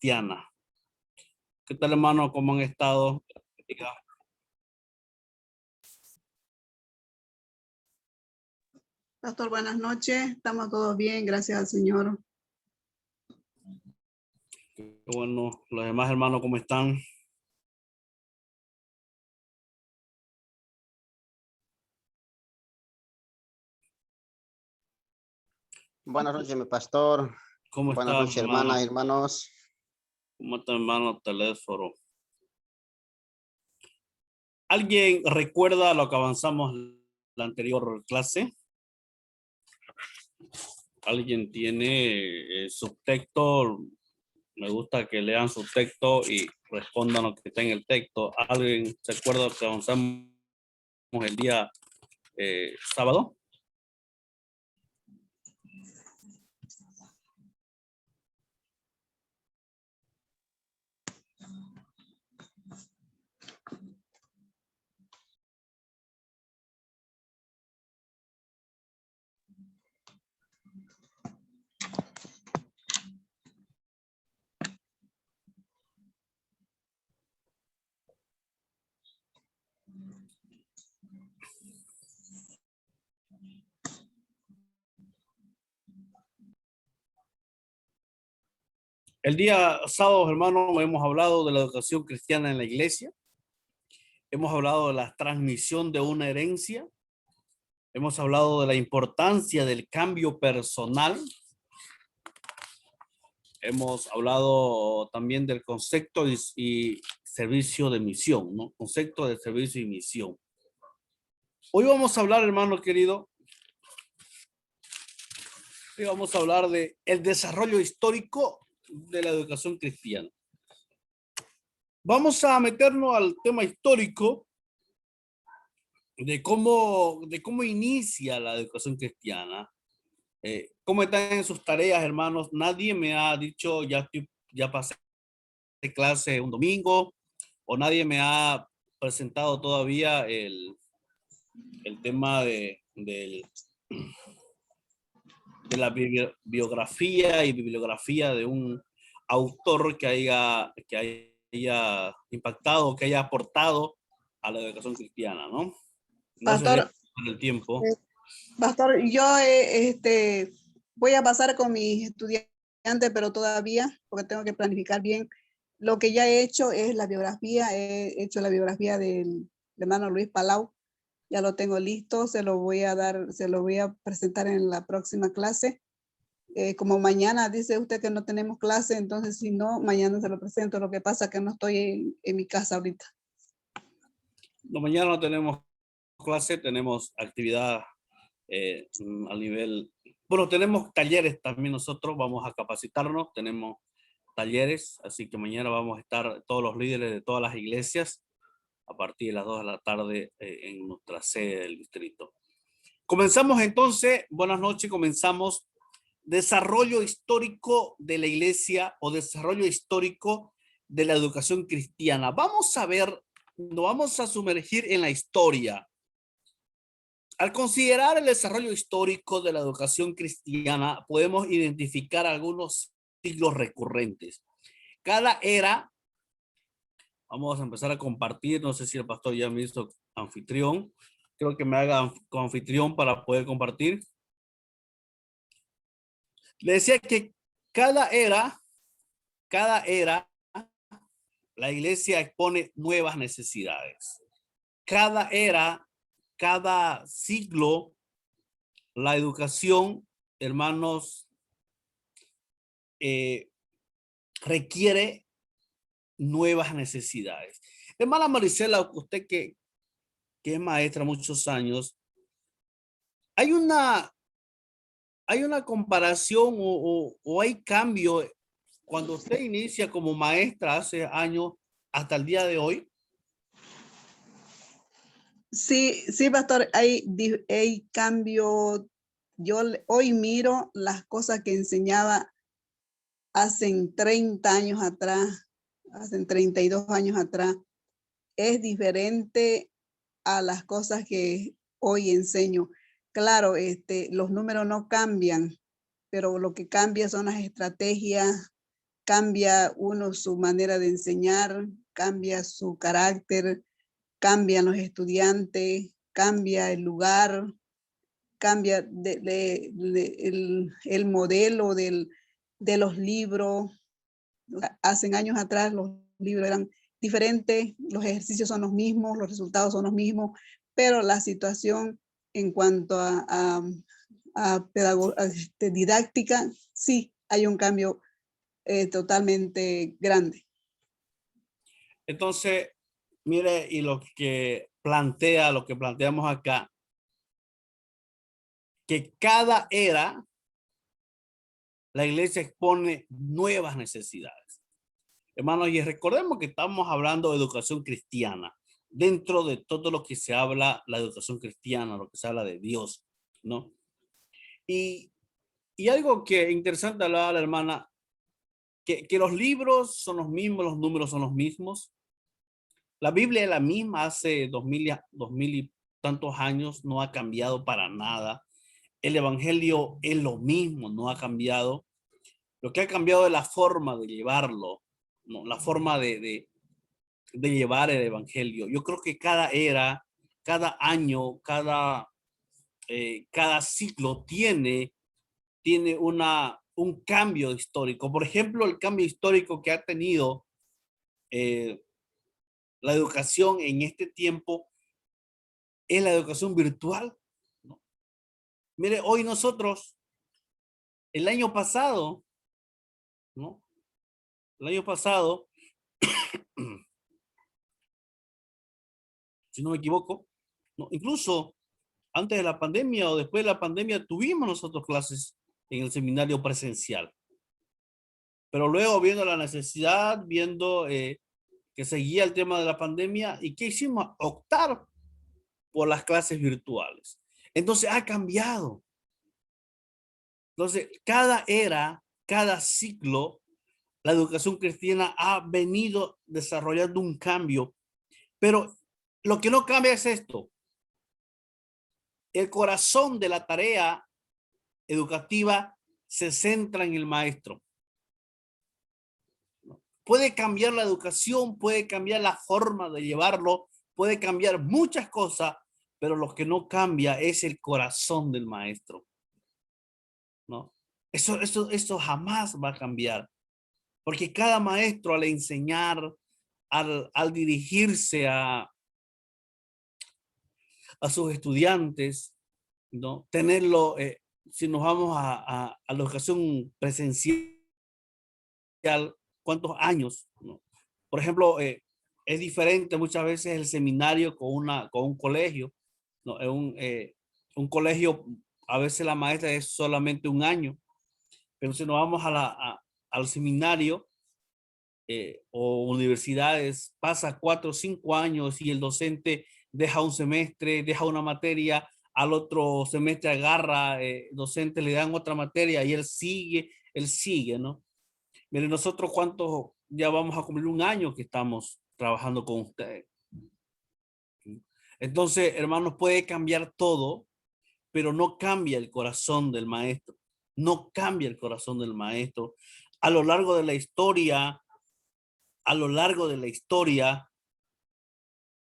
Cristiana. ¿Qué tal, hermano? ¿Cómo han estado? Pastor, buenas noches. Estamos todos bien, gracias al Señor. Qué bueno. Los demás hermanos, ¿cómo están? Buenas noches, mi pastor. ¿Cómo Buenas están, noches, hermano? hermanas y hermanos. ¿Cómo está, hermano Telésforo? ¿Alguien recuerda lo que avanzamos la anterior clase? ¿Alguien tiene su texto? Me gusta que lean su texto y respondan lo que está en el texto. ¿Alguien se acuerda que avanzamos el día sábado? El día sábado, hermano, hemos hablado de la educación cristiana en la iglesia. Hemos hablado de la transmisión de una herencia. Hemos hablado de la importancia del cambio personal. Hemos hablado también del concepto y servicio de misión, ¿no? Concepto de servicio y misión. Hoy vamos a hablar, hermano querido, hoy vamos a hablar de el desarrollo histórico de la educación cristiana. Vamos a meternos al tema histórico de cómo inicia la educación cristiana. ¿Cómo están en sus tareas, hermanos? Nadie me ha dicho, ya pasé clase un domingo, o nadie me ha presentado todavía el tema de la biografía y bibliografía de un autor que haya impactado, que haya aportado a la educación cristiana, ¿no? Pastor, con el tiempo. Pastor, yo voy a pasar con mis estudiantes, pero todavía, porque tengo que planificar bien. Lo que ya he hecho es la biografía, he hecho la biografía del hermano Luis Palau. Ya lo tengo listo, se lo voy a presentar en la próxima clase. Como mañana dice usted que no tenemos clase, entonces si no, mañana se lo presento. Lo que pasa es que no estoy en mi casa ahorita. No, mañana no tenemos clase, tenemos actividad al nivel, bueno, tenemos talleres también nosotros, vamos a capacitarnos, tenemos talleres, así que mañana vamos a estar todos los líderes de todas las iglesias a partir de las 2 de la tarde en nuestra sede del distrito. Comenzamos entonces, buenas noches, comenzamos desarrollo histórico de la iglesia o desarrollo histórico de la educación cristiana. Vamos a ver, nos vamos a sumergir en la historia. Al considerar el desarrollo histórico de la educación cristiana, podemos identificar algunos siglos recurrentes. Cada era, vamos a empezar a compartir, no sé si el pastor ya me hizo anfitrión, creo que me haga anfitrión para poder compartir. Le decía que cada era, la iglesia expone nuevas necesidades. Cada era, cada siglo, la educación, hermanos, requiere nuevas necesidades. Hermana Marisela, usted que es maestra muchos años, hay una comparación o hay cambio cuando usted inicia como maestra hace años hasta el día de hoy. Sí, pastor, hay cambio. Yo hoy miro las cosas que enseñaba hace 30 años atrás, hace 32 años atrás. Es diferente a las cosas que hoy enseño. Claro, los números no cambian, pero lo que cambia son las estrategias, cambia uno su manera de enseñar, cambia su carácter, cambian los estudiantes, cambia el lugar, cambia el modelo de los libros. Hace años atrás los libros eran diferentes, los ejercicios son los mismos, los resultados son los mismos, pero la situación en cuanto a didáctica, sí hay un cambio totalmente grande. Entonces, mire, y lo que planteamos acá, que cada era la iglesia expone nuevas necesidades. Hermanos, y recordemos que estamos hablando de educación cristiana. Dentro de todo lo que se habla, la educación cristiana, lo que se habla de Dios, ¿no? Y algo que interesante hablaba la hermana, que los libros son los mismos, los números son los mismos. La Biblia es la misma hace 2000 y tantos años, no ha cambiado para nada. El evangelio es lo mismo, no ha cambiado. Lo que ha cambiado es la forma de llevarlo, ¿no? La forma de llevar el evangelio. Yo creo que cada era, cada año, cada ciclo tiene un cambio histórico. Por ejemplo, el cambio histórico que ha tenido la educación en este tiempo es la educación virtual, ¿no? Mire, hoy nosotros, el año pasado, ¿no? El año pasado, si no me equivoco, ¿no? Incluso antes de la pandemia o después de la pandemia tuvimos nosotros clases en el seminario presencial. Pero luego viendo la necesidad, viendo que seguía el tema de la pandemia, ¿y qué hicimos? Optar por las clases virtuales. Entonces ha cambiado. Entonces, cada era, cada ciclo, la educación cristiana ha venido desarrollando un cambio. Pero lo que no cambia es esto. El corazón de la tarea educativa se centra en el maestro. Puede cambiar la educación, puede cambiar la forma de llevarlo, puede cambiar muchas cosas, pero lo que no cambia es el corazón del maestro, ¿no? Eso jamás va a cambiar, porque cada maestro al enseñar, al dirigirse a sus estudiantes, ¿no? Tenerlo, si nos vamos a la educación presencial, ¿cuántos años, ¿no? Por ejemplo, es diferente muchas veces el seminario con un colegio, ¿no? Un colegio, a veces la maestra es solamente un año, pero si nos vamos al seminario o universidades, pasa 4 o 5 años y el docente deja un semestre, deja una materia, al otro semestre agarra, docente le dan otra materia y él sigue, ¿no? Miren, nosotros cuántos ya vamos a cumplir un año que estamos trabajando con ustedes. Entonces, hermanos, puede cambiar todo, pero no cambia el corazón del maestro. No cambia el corazón del maestro. A lo largo de la historia,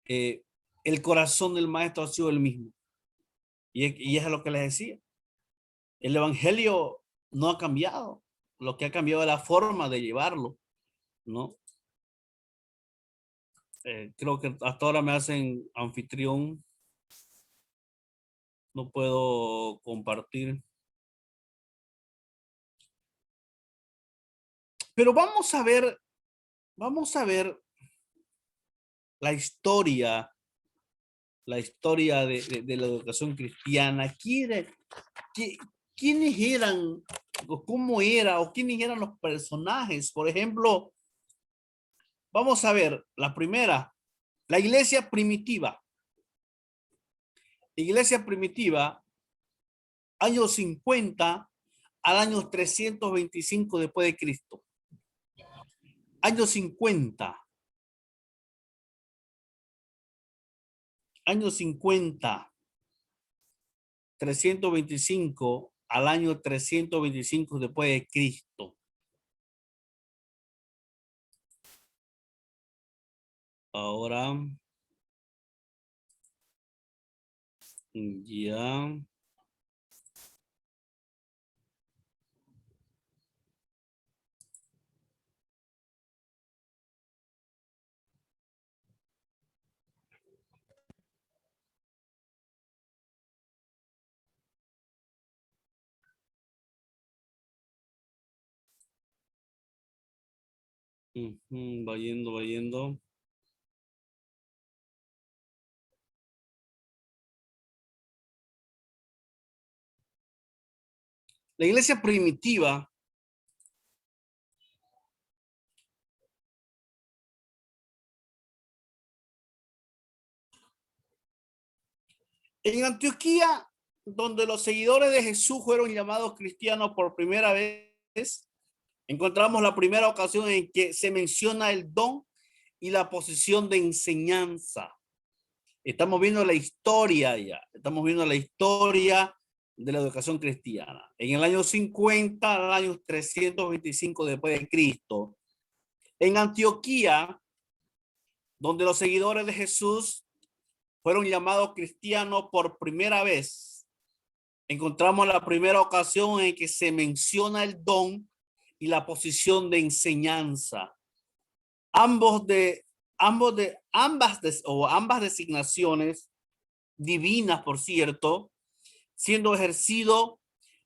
el corazón del maestro ha sido el mismo. Y es lo que les decía. El evangelio no ha cambiado. Lo que ha cambiado es la forma de llevarlo, ¿no? Creo que hasta ahora me hacen anfitrión. No puedo compartir. Pero vamos a ver la historia de la educación cristiana. ¿Quiénes eran, o cómo era, o quiénes eran los personajes? Por ejemplo, vamos a ver la primera, la iglesia primitiva. Iglesia primitiva, años 50 al año 325 después de Cristo. Años 50. Años 50. 325 al año 325 después de Cristo. Ahora, ya. Va yendo, va yendo. La iglesia primitiva en Antioquía, donde los seguidores de Jesús fueron llamados cristianos por primera vez, encontramos la primera ocasión en que se menciona el don y la posición de enseñanza. Estamos viendo la historia ya, estamos viendo la historia de la educación cristiana. En el año 50 al año 325 después de Cristo, en Antioquía, donde los seguidores de Jesús fueron llamados cristianos por primera vez, encontramos la primera ocasión en que se menciona el don y la posición de enseñanza. Ambas designaciones divinas, por cierto, siendo ejercido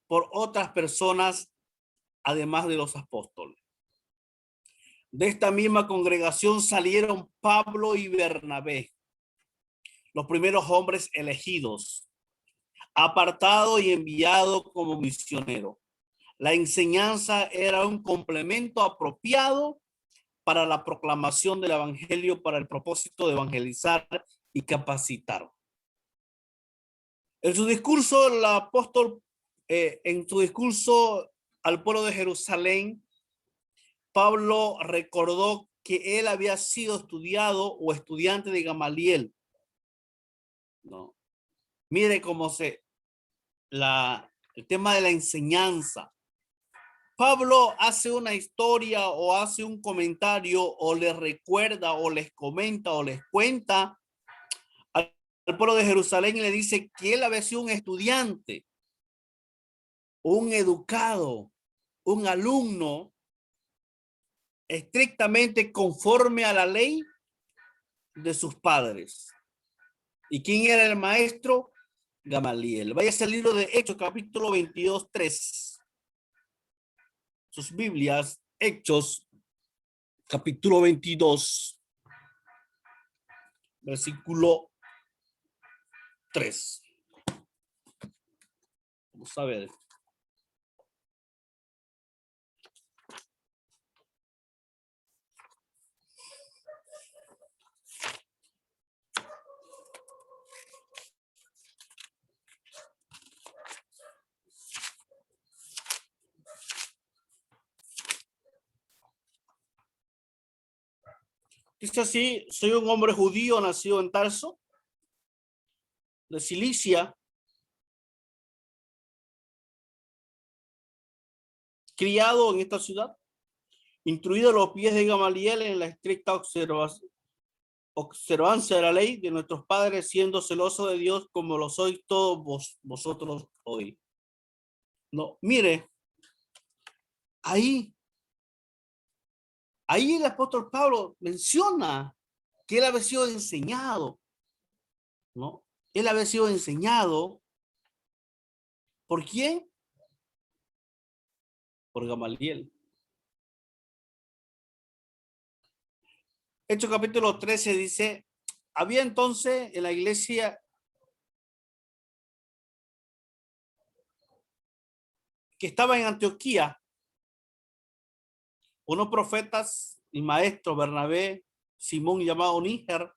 por otras personas, además de los apóstoles. De esta misma congregación salieron Pablo y Bernabé, los primeros hombres elegidos, apartados y enviados como misioneros. La enseñanza era un complemento apropiado para la proclamación del evangelio para el propósito de evangelizar y capacitar. En su discurso, el apóstol, en su discurso al pueblo de Jerusalén, Pablo recordó que él había sido estudiado o estudiante de Gamaliel. No. Mire cómo el tema de la enseñanza. Pablo hace una historia o hace un comentario o les recuerda o les comenta o les cuenta al pueblo de Jerusalén y le dice que él había sido un estudiante, un educado, un alumno estrictamente conforme a la ley de sus padres. ¿Y quién era el maestro? Gamaliel. Vaya al libro de Hechos, capítulo 22, 3. Sus Biblias, Hechos, capítulo 22, versículo 3. Vamos a ver. Dice así: soy un hombre judío nacido en Tarso, de Cilicia, criado en esta ciudad, instruido a los pies de Gamaliel en la estricta observancia de la ley de nuestros padres, siendo celoso de Dios como lo sois todos vosotros hoy. No, mire, ahí el apóstol Pablo menciona que él había sido enseñado, ¿no? Él había sido enseñado. ¿Por quién? Por Gamaliel. Hechos capítulo 13 dice: había entonces en la iglesia que estaba en Antioquía unos profetas y maestros, Bernabé, Simón llamado Níger,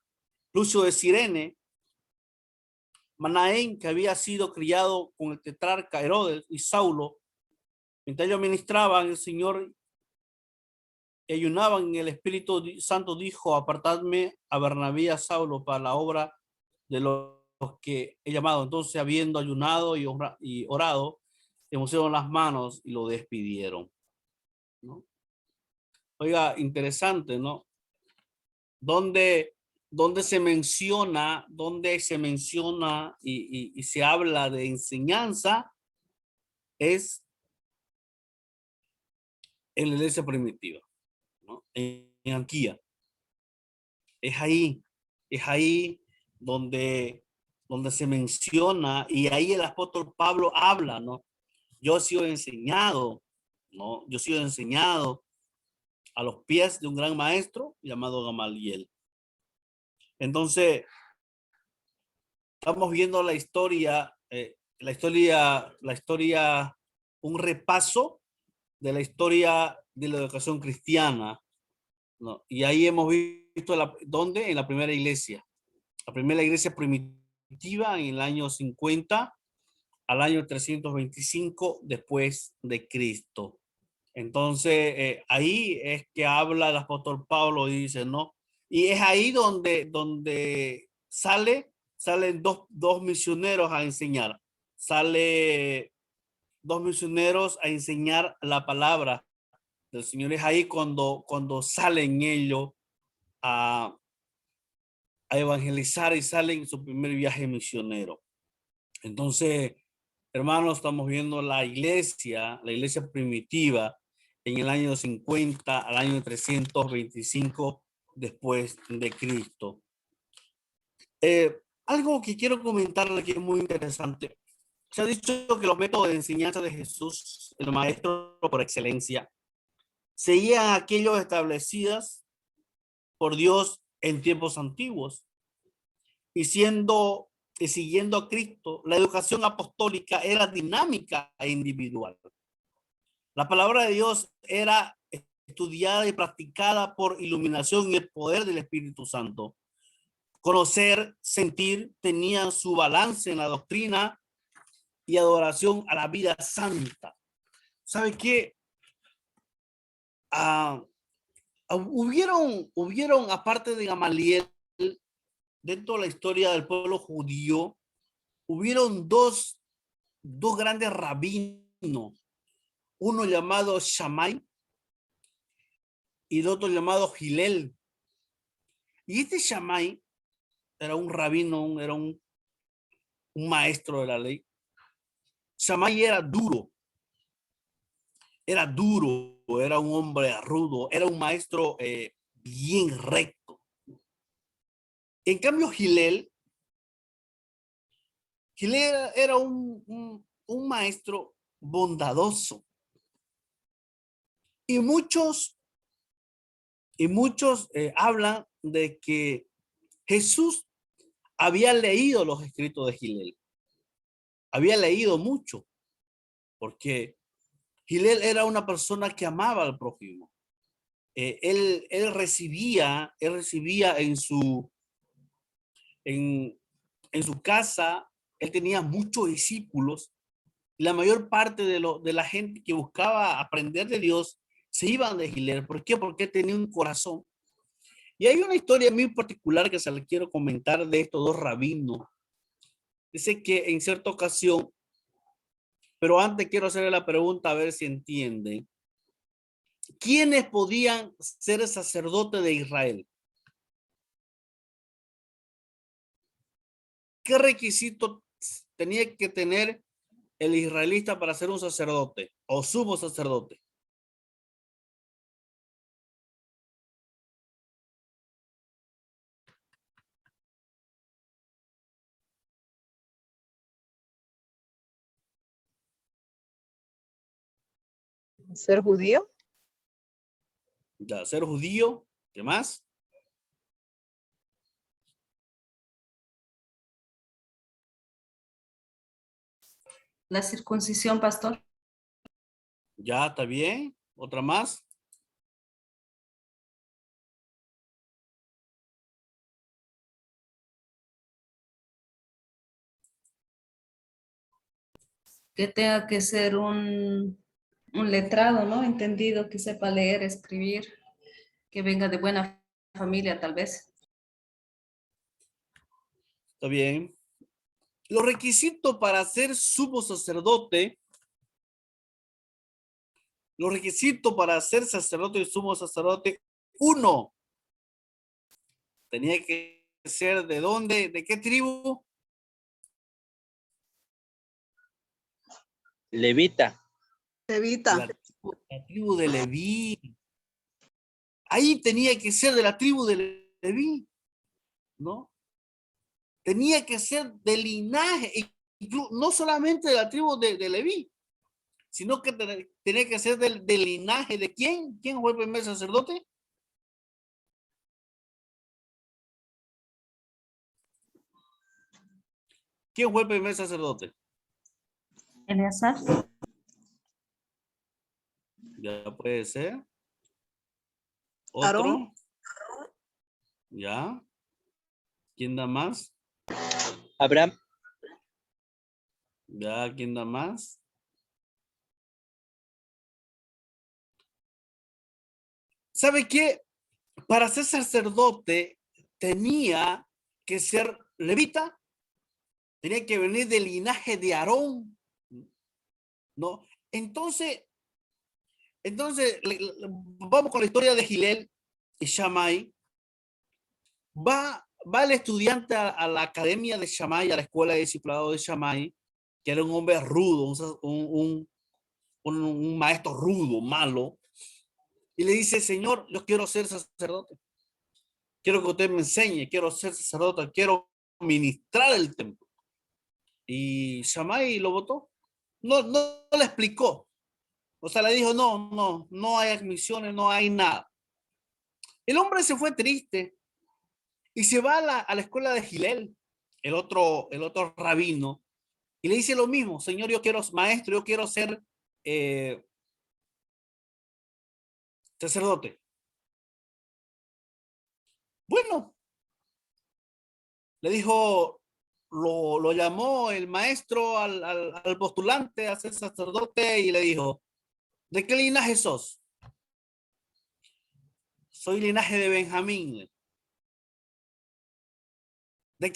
Lucio de Cirene, Manaén, que había sido criado con el tetrarca Herodes, y Saulo. Mientras ellos ministraban, el Señor y ayunaban en el Espíritu Santo, dijo: apartadme a Bernabé y a Saulo para la obra de los que he llamado. Entonces, habiendo ayunado y orado, le pusieron las manos y lo despidieron, ¿no? Oiga, interesante, ¿no? Donde donde se menciona y se habla de enseñanza es en la iglesia primitiva, ¿no? En Antioquía. Es ahí donde se menciona, y ahí el apóstol Pablo habla, ¿no? Yo he sido enseñado, ¿no? Yo he sido enseñado a los pies de un gran maestro llamado Gamaliel. Entonces, estamos viendo un repaso de la historia de la educación cristiana, ¿no? Y ahí hemos visto ¿dónde? En la primera iglesia primitiva en el año 50 al año 325 después de Cristo. Entonces, ahí es que habla el apóstol Pablo y dice, ¿no? Y es ahí donde salen dos misioneros a enseñar. Sale dos misioneros a enseñar la palabra del Señor. Es ahí cuando salen ellos a evangelizar y salen en su primer viaje misionero. Entonces, hermanos, estamos viendo la iglesia primitiva en el año 50 al año 325 después de Cristo. Algo que quiero comentarle que es muy interesante. Se ha dicho que los métodos de enseñanza de Jesús, el maestro por excelencia, seguían aquellos establecidos por Dios en tiempos antiguos. Y siguiendo a Cristo, la educación apostólica era dinámica e individual. La palabra de Dios era estudiada y practicada por iluminación y el poder del Espíritu Santo. Conocer, sentir, tenían su balance en la doctrina y adoración a la vida santa. ¿Sabe qué? Hubieron, aparte de Gamaliel, dentro de la historia del pueblo judío, hubieron dos grandes rabinos, uno llamado Shammai y el otro llamado Hillel. Y este Shammai era un rabino, era un maestro de la ley. Shammai era era un hombre rudo, era un maestro bien recto. En cambio, Hillel era un maestro bondadoso. Y muchos hablan de que Jesús había leído los escritos de Hillel. Había leído mucho, porque Hillel era una persona que amaba al prójimo. Él recibía en su casa, él tenía muchos discípulos. La mayor parte de la gente que buscaba aprender de Dios se iban de Hillel. ¿Por qué? Porque tenía un corazón. Y hay una historia muy particular que se le quiero comentar de estos dos rabinos. Dice que en cierta ocasión, pero antes quiero hacerle la pregunta a ver si entiende. ¿Quiénes podían ser sacerdotes de Israel? ¿Qué requisito tenía que tener el israelita para ser un sacerdote o sumo sacerdote? ¿Ser judío? Ya, ser judío, ¿qué más? La circuncisión, pastor. Ya, está bien. ¿Otra más? Que tenga que ser un letrado, ¿no? Entendido, que sepa leer, escribir, que venga de buena familia, tal vez. Está bien. Los requisitos para ser sumo sacerdote, los requisitos para ser sacerdote y sumo sacerdote, uno, tenía que ser de dónde, de qué tribu. Levita. Levita. La tribu de Leví. Ahí tenía que ser de la tribu de Leví, ¿no? Tenía que ser del linaje, no solamente de la tribu de Leví, sino que tenía que ser del linaje de ¿quién? ¿Quién fue el primer sacerdote? ¿Quién fue el primer sacerdote? Eleazar. Ya puede ser. Aarón. Otro. Ya. ¿Quién da más? Abraham. Ya, ¿quién da más? ¿Sabe qué? Para ser sacerdote tenía que ser levita, tenía que venir del linaje de Aarón, ¿no? Entonces, vamos con la historia de Gilel y Shammai. Va el estudiante a la academia de Shammai, a la escuela de discipulado de Shammai, que era un hombre rudo, un maestro rudo, malo, y le dice: Señor, yo quiero ser sacerdote. Quiero que usted me enseñe, quiero ser sacerdote, quiero ministrar el templo. Y Shammai lo votó. No le explicó. O sea, le dijo: no hay admisiones, no hay nada. El hombre se fue triste y se va a la escuela de Gilel, el otro rabino, y le dice lo mismo: Señor, yo quiero, maestro, yo quiero ser sacerdote. Bueno, le dijo, lo llamó el maestro al postulante a ser sacerdote y le dijo: ¿de qué linaje sos? Soy linaje de Benjamín. ¿De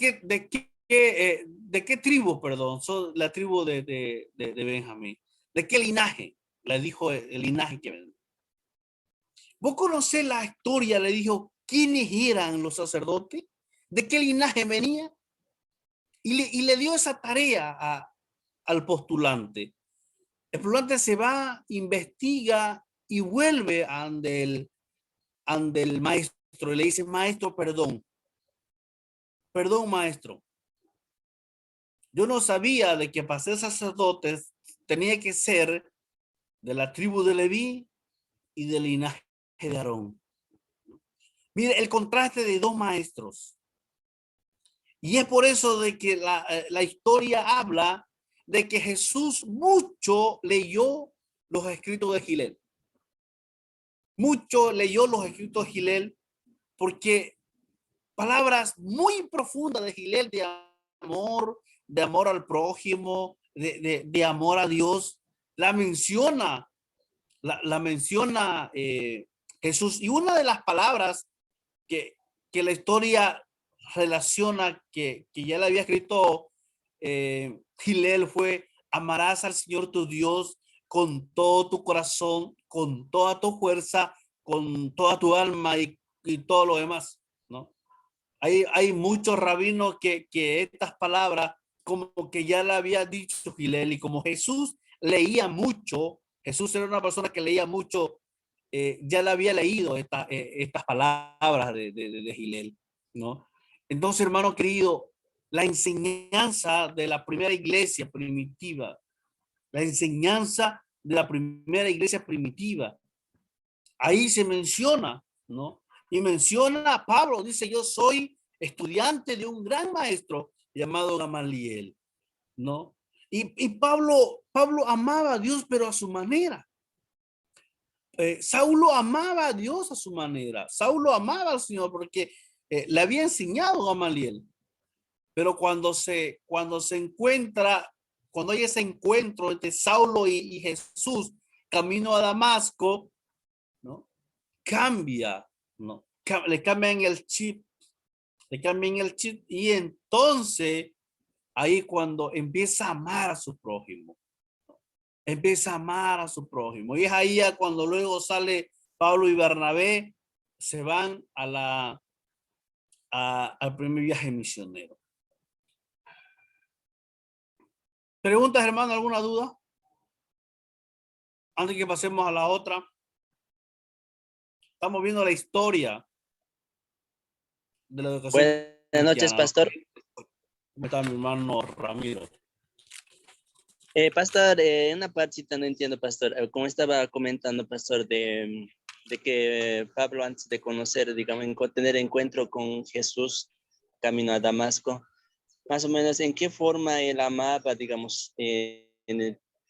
qué tribu, perdón? Soy la tribu de Benjamín. ¿De qué linaje? Le dijo el linaje que ven. ¿Vos conocés la historia? Le dijo, ¿quiénes eran los sacerdotes? ¿De qué linaje venía? Y le dio esa tarea al postulante. El postulante se va, investiga y vuelve ante el maestro y le dice: maestro, perdón, maestro. Yo no sabía de que para ser sacerdotes tenía que ser de la tribu de Leví y del linaje de Aarón. Mire el contraste de dos maestros. Y es por eso de que la historia habla de que Jesús mucho leyó los escritos de Gilel. Mucho leyó los escritos de Gilel porque palabras muy profundas de Gilel de amor al prójimo, de amor a Dios, la menciona Jesús. Y una de las palabras que la historia relaciona que ya le había escrito Gilel fue: amarás al Señor tu Dios con todo tu corazón, con toda tu fuerza, con toda tu alma y todo lo demás, ¿no? Hay muchos rabinos que estas palabras como que ya le había dicho Gilel, y como Jesús leía mucho, Jesús era una persona que leía mucho, ya le había leído estas palabras de Gilel, ¿no? Entonces, hermano querido, la enseñanza de la primera iglesia primitiva, ahí se menciona, ¿no? Y menciona a Pablo, dice: yo soy estudiante de un gran maestro llamado Gamaliel, ¿no? Y Pablo amaba a Dios, pero a su manera. Saulo amaba a Dios a su manera. Saulo amaba al Señor porque le había enseñado Gamaliel. Pero cuando hay ese encuentro entre Saulo y Jesús camino a Damasco, ¿no? Cambia, ¿no? Le cambian el chip, y entonces ahí cuando empieza a amar a su prójimo, y es ahí cuando luego sale Pablo y Bernabé, se van a al primer viaje misionero. ¿Preguntas, hermano? ¿Alguna duda? Antes que pasemos a la otra. Estamos viendo la historia de la educación Buenas noches, cristiana. pastor. ¿Cómo está mi hermano Ramiro? Pastor, una partita no entiendo, pastor. Como estaba comentando, pastor, de que Pablo, antes de conocer, digamos, tener encuentro con Jesús, camino a Damasco, más o menos, ¿en qué forma él amaba, digamos,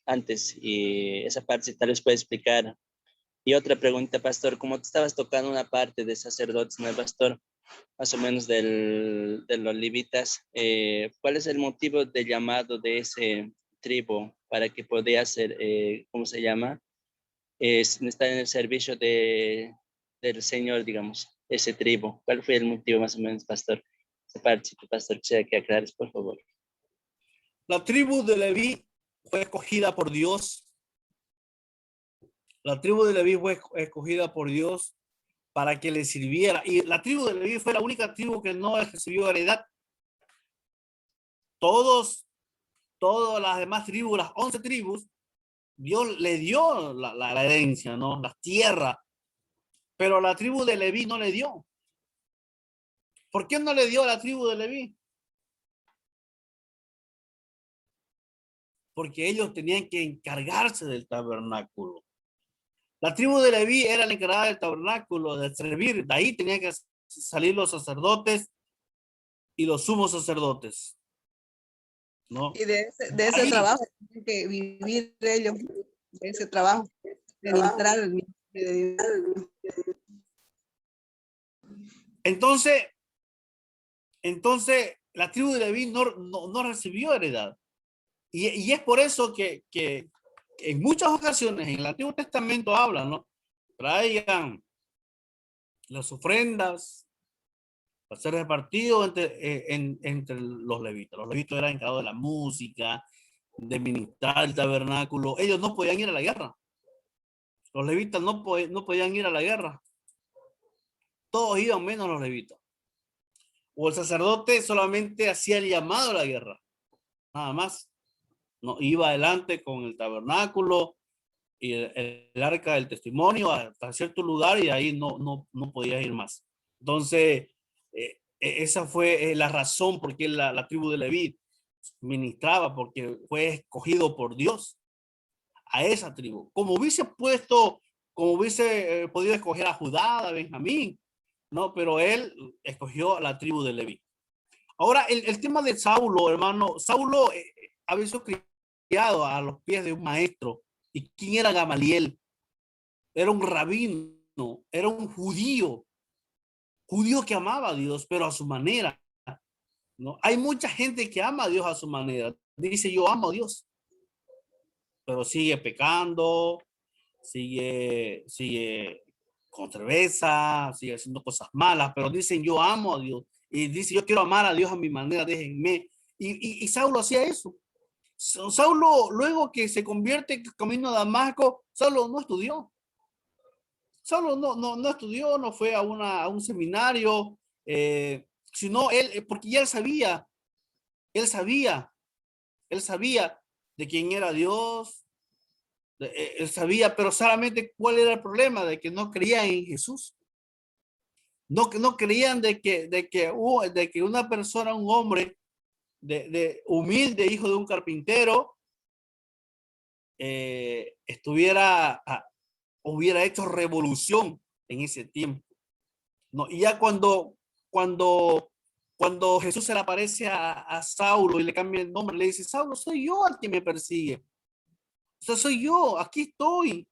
antes? Y esa parte, si tal vez puede explicar. Y otra pregunta, pastor, como tú estabas tocando una parte de sacerdotes, ¿no, pastor? Más o menos de los levitas, ¿cuál es el motivo del llamado de ese tribu para que podía ser, ¿cómo se llama? Estar en el servicio del Señor, digamos, ese tribu. ¿Cuál fue el motivo más o menos, pastor? Esa parte, si tu pastor quisiera que aclares, por favor. La tribu de Leví fue escogida por Dios. La tribu de Leví fue escogida por Dios para que le sirviera. Y la tribu de Leví fue la única tribu que no recibió heredad. Todas las demás tribus, las 11 tribus, Dios le dio la herencia, ¿no? Las tierras. Pero la tribu de Leví no le dio. ¿Por qué no le dio a la tribu de Leví? Porque ellos tenían que encargarse del tabernáculo. La tribu de Leví era la encargada del tabernáculo, de servir. De ahí tenían que salir los sacerdotes y los sumos sacerdotes, ¿no? Y de ese Ahí. trabajo tienen que vivir ellos, de ese trabajo, de ministrar el ministerio de Dios. Entonces, la tribu de Leví no recibió heredad. Y es por eso que en muchas ocasiones en el Antiguo Testamento hablan, ¿no? Traigan las ofrendas para ser repartido entre los levitas. Los levitas eran encargados de la música, de ministrar el tabernáculo. Ellos no podían ir a la guerra. Los levitas no podían ir a la guerra. Todos iban menos los levitas. O el sacerdote solamente hacía el llamado a la guerra. Nada más. No iba adelante con el tabernáculo y el arca del testimonio hasta cierto lugar y ahí no podía ir más. Entonces, esa fue la razón por qué la tribu de Leví ministraba, porque fue escogido por Dios a esa tribu. Como hubiese podido escoger a Judá, a Benjamín, ¿no? Pero él escogió a la tribu de Leví. Ahora, el tema de Saulo, hermano, Saulo había sido criado a los pies de un maestro. ¿Y quién era Gamaliel? Era un rabino, era un judío que amaba a Dios, pero a su manera, ¿no? Hay mucha gente que ama a Dios a su manera. Dice, yo amo a Dios, pero sigue pecando, sigue con cerveza, sigue haciendo cosas malas, pero dicen, yo amo a Dios. Y dice, yo quiero amar a Dios a mi manera, déjenme. Y Saulo hacía eso. Saulo, luego que se convierte camino a Damasco, Saulo no estudió. Saulo no estudió, no fue a un seminario, sino porque ya él sabía de quién era Dios, él sabía, pero solamente cuál era el problema, de que no creían en Jesús. No creían de que una persona, un hombre de humilde, hijo de un carpintero, hubiera hecho revolución en ese tiempo, ¿no? Y ya cuando Jesús se le aparece a Saulo y le cambia el nombre, le dice, Saulo, soy yo al que me persigue. O sea, soy yo, aquí estoy.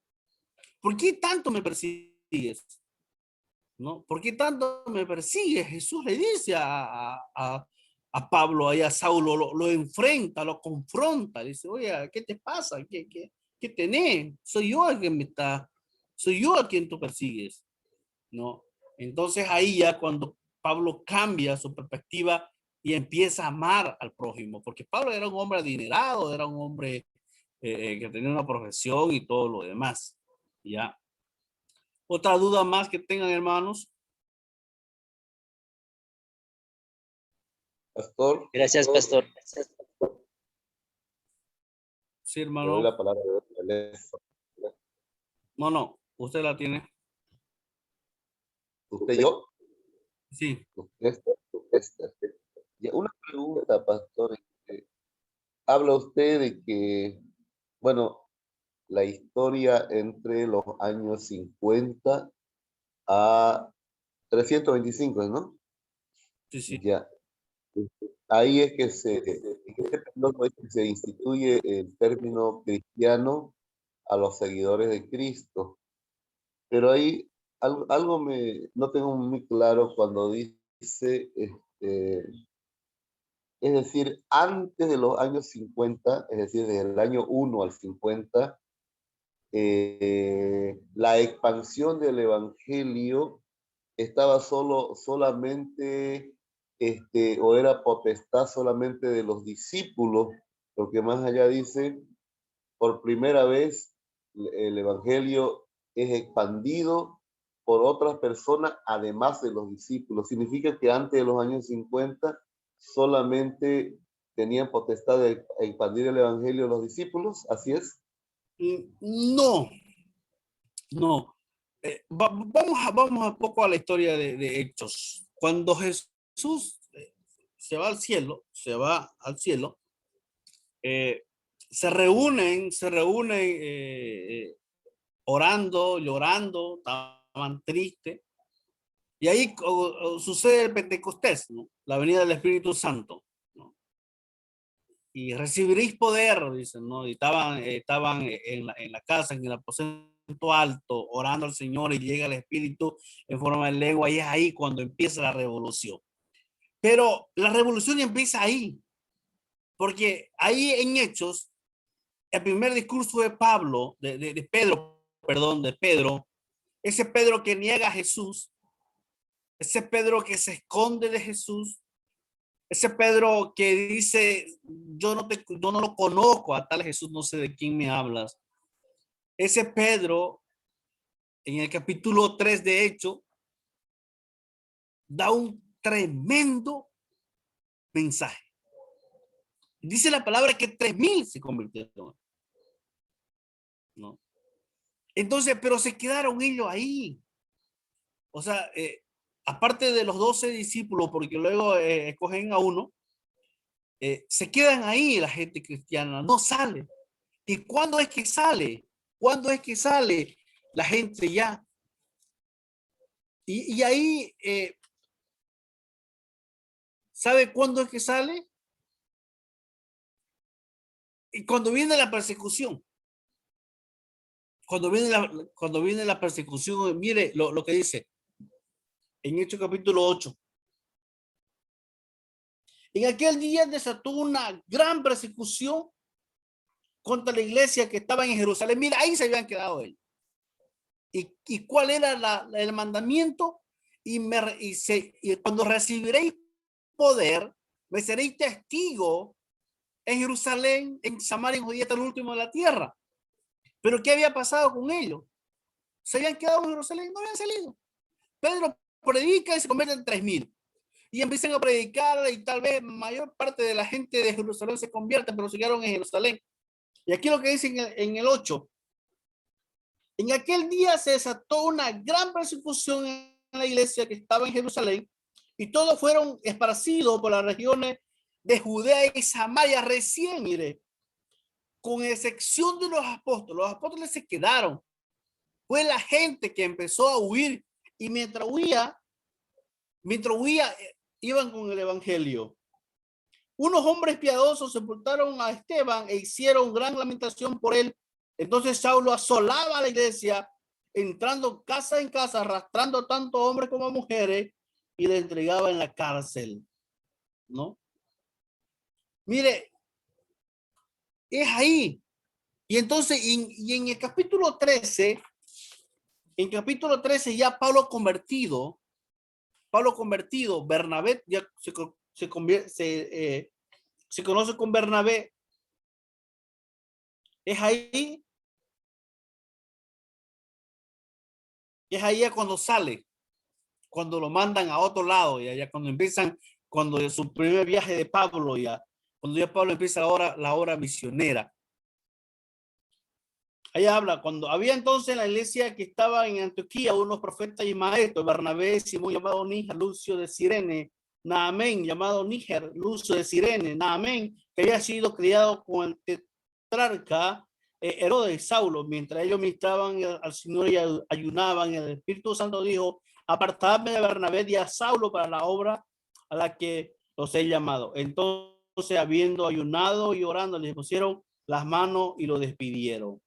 ¿Por qué tanto me persigues? ¿No? ¿Por qué tanto me persigues? Jesús le dice a Pablo, ahí a Saulo, lo enfrenta, lo confronta, dice, oye, ¿qué te pasa? ¿Qué tenés? Soy yo a quien tú persigues, ¿no? Entonces ahí ya cuando Pablo cambia su perspectiva y empieza a amar al prójimo, porque Pablo era un hombre adinerado, era un hombre que tenía una profesión y todo lo demás, ¿ya? ¿Otra duda más que tengan, hermanos? Pastor, Gracias, pastor. Sí, le doy hermano. la palabra. No, usted la tiene. ¿Usted y yo? Sí. Ya, una pregunta, pastor. Habla usted de que, bueno, la historia entre los años 50 a 325, ¿no? Sí. Ya. Ahí es que en ese periodo es que se instituye el término cristiano a los seguidores de Cristo. Pero ahí algo no tengo muy claro cuando dice, es decir, antes de los años 50, es decir, desde el año 1 al 50, la expansión del evangelio estaba solamente, o era potestad solamente de los discípulos, porque más allá dice, por primera vez el evangelio es expandido por otras personas además de los discípulos. Significa que antes de los años 50 solamente tenían potestad de expandir el evangelio los discípulos, ¿así es? No. Vamos a poco a la historia de Hechos. Cuando Jesús se va al cielo, se reúnen orando, llorando, estaban tristes. Y ahí sucede el Pentecostés, ¿no? La venida del Espíritu Santo, ¿no? Y recibiréis poder, dicen, ¿no? Y estaban en la casa, en el aposento alto, orando al Señor, y llega el Espíritu en forma de lengua, y es ahí cuando empieza la revolución. Pero la revolución empieza ahí, porque ahí en Hechos, el primer discurso de Pedro, ese Pedro que niega a Jesús, ese Pedro que se esconde de Jesús, ese Pedro que dice, yo no lo conozco, a tal Jesús, no sé de quién me hablas. Ese Pedro, en el capítulo 3 de Hechos, da un tremendo mensaje. Dice la palabra que 3,000 se convirtieron, ¿no? Entonces, pero se quedaron ellos ahí. O sea, aparte de los 12 discípulos, porque luego escogen a uno, se quedan ahí la gente cristiana, no sale. ¿Y cuándo es que sale? ¿Cuándo es que sale la gente ya? Y ahí, ¿sabe cuándo es que sale? Y cuando viene la persecución. Cuando viene la persecución, mire lo que dice en Hechos capítulo 8. En aquel día desató una gran persecución contra la iglesia que estaba en Jerusalén. Mira, ahí se habían quedado ellos. ¿Y cuál era el mandamiento? Y cuando recibiréis poder, me seréis testigo en Jerusalén, en Samaria, en Judía, hasta el último de la tierra. Pero ¿qué había pasado con ellos? Se habían quedado en Jerusalén, no habían salido. Pedro predica y se convierte en 3,000. Y empiezan a predicar y tal vez mayor parte de la gente de Jerusalén se convierte, pero se quedaron en Jerusalén. Y aquí lo que dice en el 8. En aquel día se desató una gran persecución en la iglesia que estaba en Jerusalén y todos fueron esparcidos por las regiones de Judea y Samaria recién, mire, con excepción de los apóstoles se quedaron. Fue la gente que empezó a huir y mientras huía, iban con el evangelio. Unos hombres piadosos sepultaron a Esteban e hicieron gran lamentación por él. Entonces Saulo asolaba a la iglesia, entrando casa en casa, arrastrando tanto hombres como mujeres, y le entregaba en la cárcel, ¿no? Mire, es ahí. Y entonces, y en el capítulo 13, ya Pablo convertido, Bernabé ya se conoce con Bernabé. Es ahí cuando sale, cuando lo mandan a otro lado y allá cuando empiezan cuando de su primer viaje de Pablo ya, cuando ya Pablo empieza la obra misionera. Ahí habla, cuando había entonces en la iglesia que estaba en Antioquía unos profetas y maestros, Bernabé, Simón llamado Níger, Lucio de Cirene, Naamén llamado Níger, Lucio de Cirene, Naamén, que había sido criado con el tetrarca Herodes y Saulo, mientras ellos ministraban al Señor y ayunaban, el Espíritu Santo dijo, apartadme de Bernabé y a Saulo para la obra a la que los he llamado. Entonces, habiendo ayunado y orando, les pusieron las manos y lo despidieron,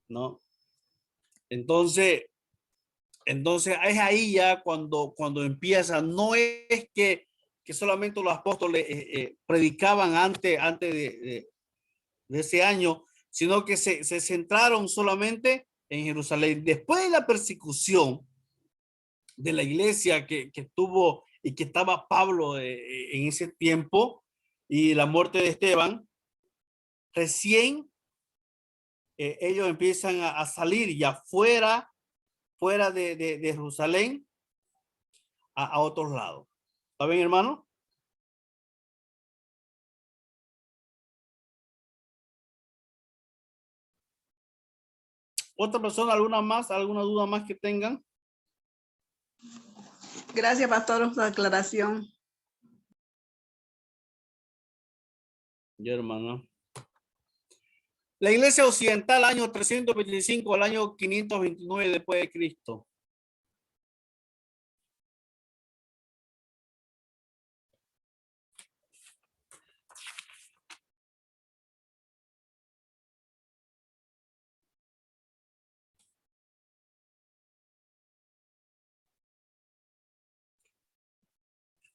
¿no? Entonces es ahí ya cuando empieza, no es que solamente los apóstoles predicaban antes de ese año, sino que se centraron solamente en Jerusalén. Después de la persecución de la iglesia que tuvo y que estaba Pablo en ese tiempo y la muerte de Esteban, recién ellos empiezan a salir ya fuera de Jerusalén a otros lados. ¿Está bien, hermano? ¿Otra persona, alguna duda más que tengan? Gracias, pastor, por la aclaración. Ya, hermano. La iglesia occidental, año 325 al año 529 después de Cristo.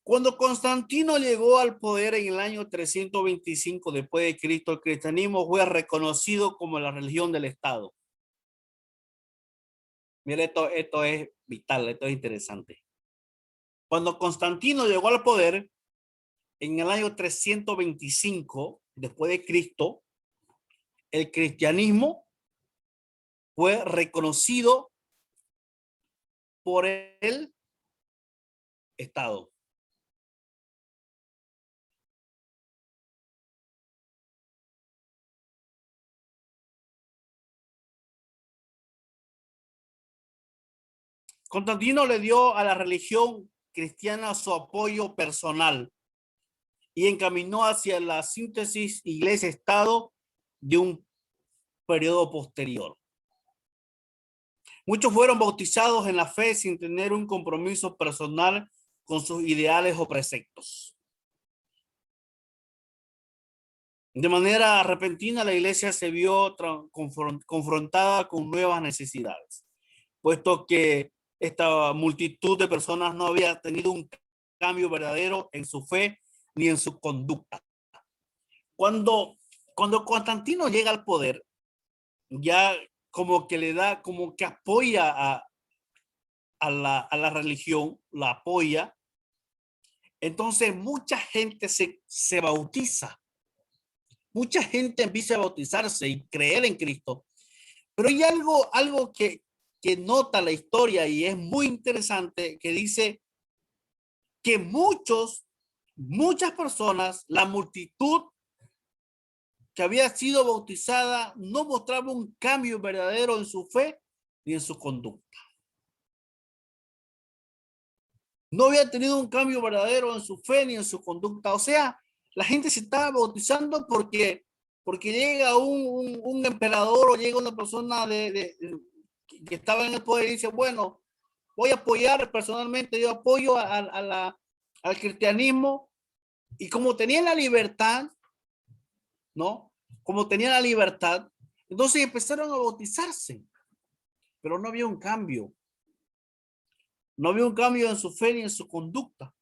Cuando Constantino llegó al poder en el año 325 después de Cristo, el cristianismo fue reconocido como la religión del Estado. Mira, esto es vital, esto es interesante. Cuando Constantino llegó al poder en el año 325 después de Cristo, el cristianismo fue reconocido por el Estado. Constantino le dio a la religión cristiana su apoyo personal y encaminó hacia la síntesis iglesia-estado de un periodo posterior. Muchos fueron bautizados en la fe sin tener un compromiso personal con sus ideales o preceptos. De manera repentina, la iglesia se vio confrontada con nuevas necesidades, puesto que esta multitud de personas no había tenido un cambio verdadero en su fe ni en su conducta. Cuando Constantino llega al poder, ya como que le da, como que apoya a la religión, la apoya. Entonces mucha gente se bautiza. Mucha gente empieza a bautizarse y creer en Cristo. Pero hay algo que nota la historia y es muy interesante, que dice que muchas personas, la multitud que había sido bautizada, no mostraba un cambio verdadero en su fe ni en su conducta. No había tenido un cambio verdadero en su fe ni en su conducta. O sea, la gente se estaba bautizando porque llega un emperador o llega una persona que estaba en el poder y dice, bueno, voy a apoyar personalmente, yo apoyo al cristianismo. Y como tenía la libertad, ¿no? Como tenía la libertad, entonces empezaron a bautizarse, pero no había un cambio. No había un cambio en su fe ni en su conducta.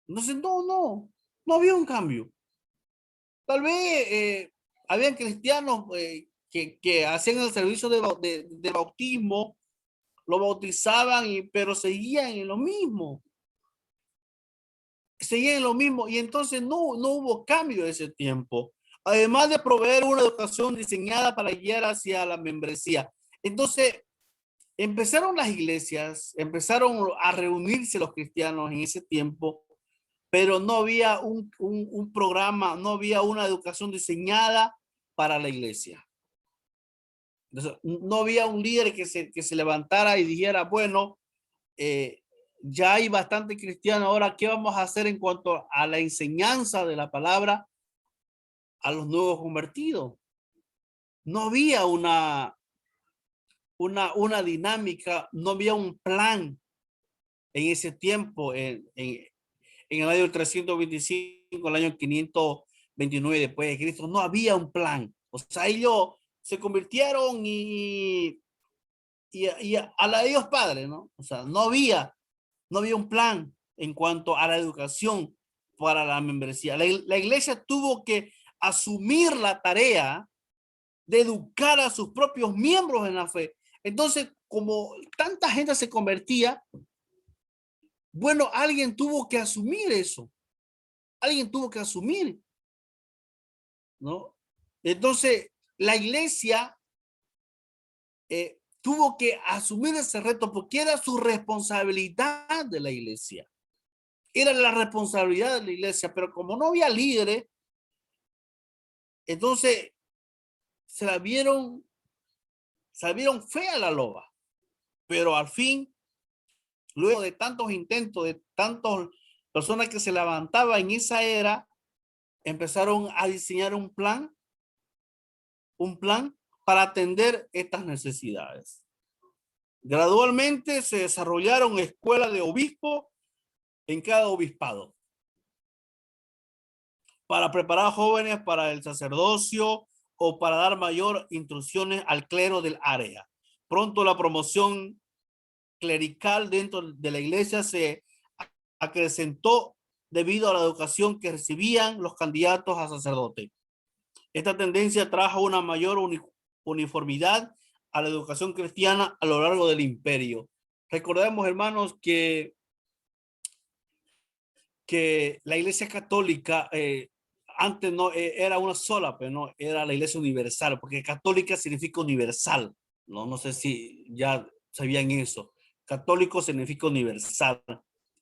Entonces, no había un cambio. Tal vez habían cristianos que hacían el servicio de bautismo, lo bautizaban, pero seguían en lo mismo. Seguían en lo mismo y entonces no hubo cambio en ese tiempo. Además de proveer una educación diseñada para guiar hacia la membresía. Entonces, empezaron las iglesias, empezaron a reunirse los cristianos en ese tiempo, pero no había un programa, no había una educación diseñada para la iglesia. Entonces, no había un líder que se levantara y dijera, bueno, ya hay bastante cristiano, ahora, ¿qué vamos a hacer en cuanto a la enseñanza de la palabra a los nuevos convertidos? No había una dinámica, no había un plan en ese tiempo, en el año 325, el año 529 después de Cristo, no había un plan. O sea, ellos se convirtieron y a la de Dios Padre, ¿no? O sea, no había un plan en cuanto a la educación para la membresía. La iglesia tuvo que asumir la tarea de educar a sus propios miembros en la fe. Entonces, como tanta gente se convertía, bueno, alguien tuvo que asumir eso. Alguien tuvo que asumir, ¿no? Entonces, la iglesia tuvo que asumir ese reto porque era su responsabilidad de la iglesia. Era la responsabilidad de la iglesia, pero como no había líderes, entonces se la vieron fea la loba. Pero al fin, luego de tantos intentos, de tantas personas que se levantaban en esa era, empezaron a diseñar un plan para atender estas necesidades. Gradualmente se desarrollaron escuelas de obispos en cada obispado para preparar a jóvenes para el sacerdocio o para dar mayor instrucciones al clero del área. Pronto la promoción clerical dentro de la iglesia se acrecentó debido a la educación que recibían los candidatos a sacerdote. Esta tendencia trajo una mayor uniformidad a la educación cristiana a lo largo del imperio. Recordemos, hermanos, que la iglesia católica antes no era una sola, pero no era la iglesia universal, porque católica significa universal. No sé si ya sabían eso. Católico significa universal.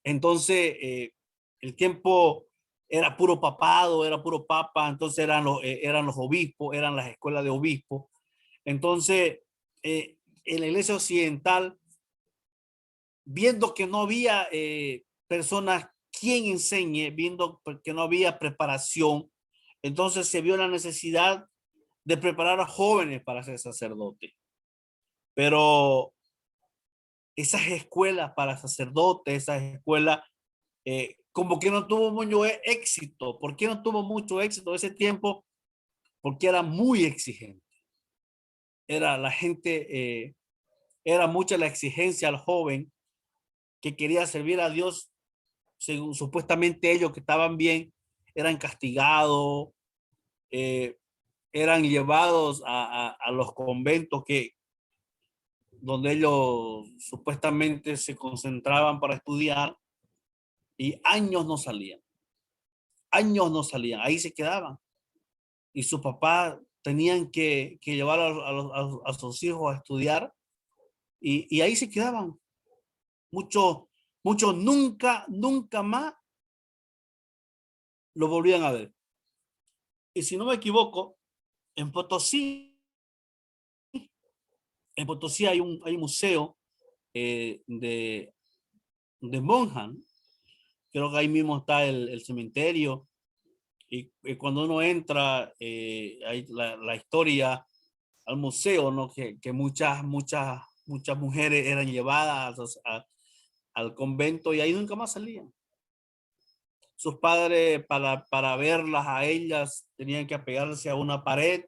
Entonces, el tiempo era puro papado, era puro papa, entonces eran los obispos, eran las escuelas de obispos. Entonces, en la iglesia occidental, viendo que no había personas quien enseñe, viendo que no había preparación, entonces se vio la necesidad de preparar a jóvenes para ser sacerdotes. Pero esas escuelas para sacerdotes, esas escuelas, como que no tuvo mucho éxito. ¿Por qué no tuvo mucho éxito ese tiempo? Porque era muy exigente. Era la gente, era mucha la exigencia al joven que quería servir a Dios. Según supuestamente ellos que estaban bien, eran castigados, eran llevados a los conventos donde ellos supuestamente se concentraban para estudiar y años no salían, ahí se quedaban. Y sus papás tenían que llevar a sus hijos a estudiar y ahí se quedaban. Muchos nunca más lo volvían a ver. Y si no me equivoco, en Potosí hay un museo de monjas. Creo que ahí mismo está el cementerio. Y cuando uno entra, hay la historia al museo, ¿no? Que muchas mujeres eran llevadas al convento y ahí nunca más salían. Sus padres, para verlas a ellas, tenían que apegarse a una pared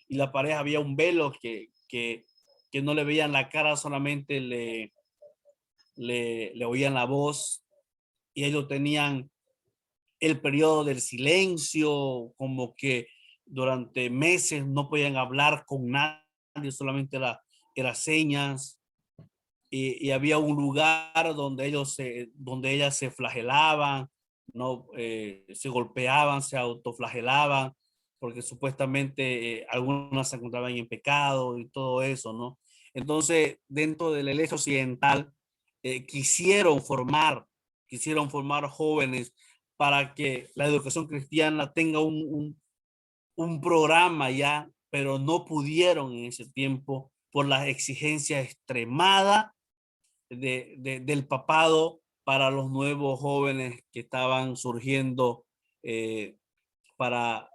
y la pared había un velo que no le veían la cara, solamente le oían la voz, y ellos tenían el periodo del silencio, como que durante meses no podían hablar con nadie, solamente era señas. Y había un lugar donde ellas se flagelaban, no se golpeaban, se autoflagelaban, porque supuestamente algunas se encontraban en pecado y todo eso, ¿no? Entonces, dentro de la iglesia occidental, quisieron formar jóvenes para que la educación cristiana tenga un programa ya, pero no pudieron en ese tiempo por las exigencias extremadas del papado para los nuevos jóvenes que estaban surgiendo para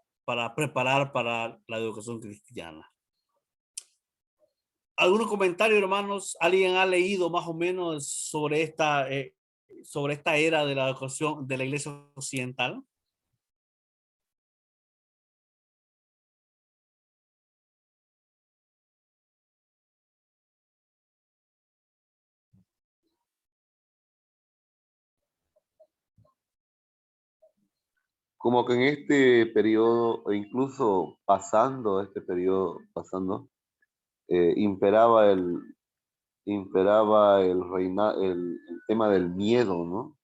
preparar para la educación cristiana. ¿Algún comentario, hermanos? ¿Alguien ha leído más o menos sobre esta era de la educación de la iglesia occidental? Como que en este periodo, o incluso pasando este periodo, imperaba el tema del miedo, ¿no?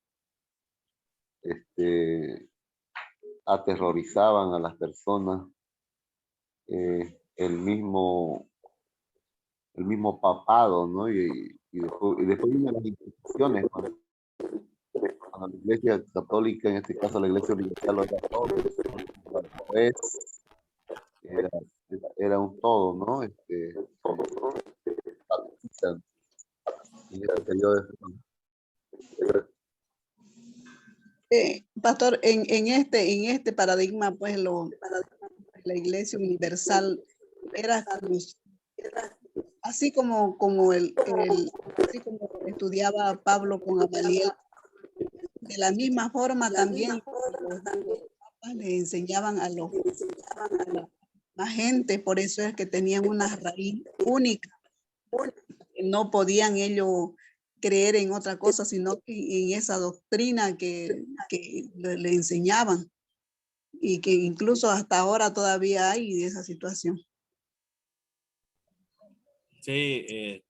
Aterrorizaban a las personas, el mismo papado, ¿no? Y después vienen las instituciones, cuando la Iglesia Católica, en este caso la Iglesia Universal, lo era todo, pues, era un todo, ¿no? En este periodo Pastor, en este paradigma, pues la Iglesia Universal era así como así como estudiaba Pablo con Gamaliel, de la misma forma también los papas le enseñaban a la gente, por eso es que tenían una raíz única. No podían ellos creer en otra cosa, sino que en esa doctrina que le enseñaban, y que incluso hasta ahora todavía hay esa situación. Sí,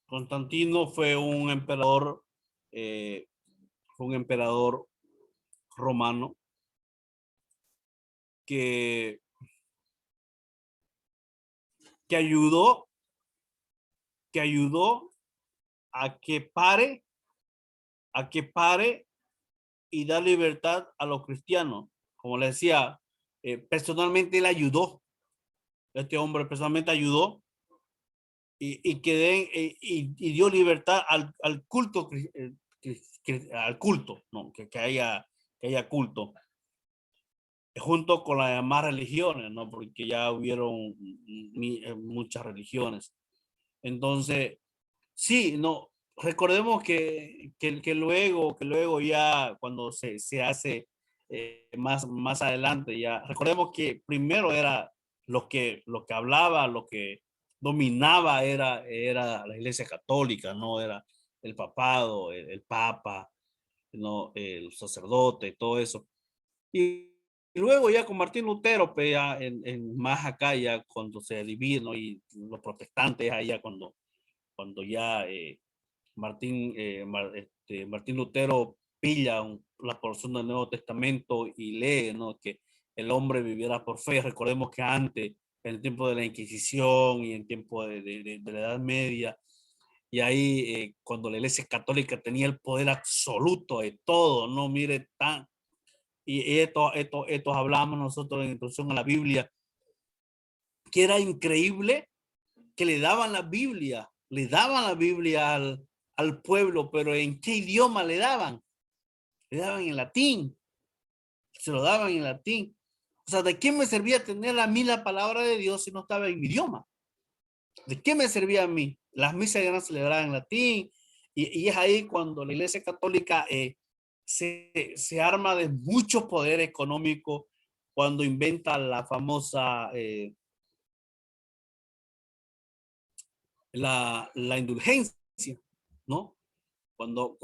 Constantino fue un emperador romano que ayudó a que pare y dar libertad a los cristianos. Como le decía, personalmente él ayudó. Este hombre personalmente ayudó y dio libertad al culto, al culto, ¿no? que haya culto, junto con las demás religiones, ¿no? Porque ya hubieron muchas religiones. Entonces, sí, no, recordemos que luego ya cuando se hace más adelante, ya recordemos que primero era lo que hablaba, lo que dominaba era la Iglesia Católica, no era el papado, el papa, no el sacerdote, todo eso. Y luego ya con Martín Lutero, pues ya más acá, ya cuando se divide, ¿no? Y los protestantes allá cuando ya Martín Lutero pilla la porción del Nuevo Testamento y lee, ¿no? Que el hombre viviera por fe. Recordemos que antes, en el tiempo de la Inquisición y en tiempo de la Edad Media, y ahí cuando la Iglesia Católica tenía el poder absoluto de todo, ¿no? Mire, y esto hablamos nosotros en introducción a la Biblia, que era increíble que le daban la Biblia al pueblo, pero ¿en qué idioma le daban? Le daban en latín, se lo daban en latín. O sea, ¿de qué me servía tener a mí la palabra de Dios si no estaba en mi idioma? ¿De qué me servía a mí? Las misas eran celebradas en latín, y es ahí cuando la Iglesia Católica se arma de mucho poder económico, cuando inventa la famosa la indulgencia, ¿no? Cuando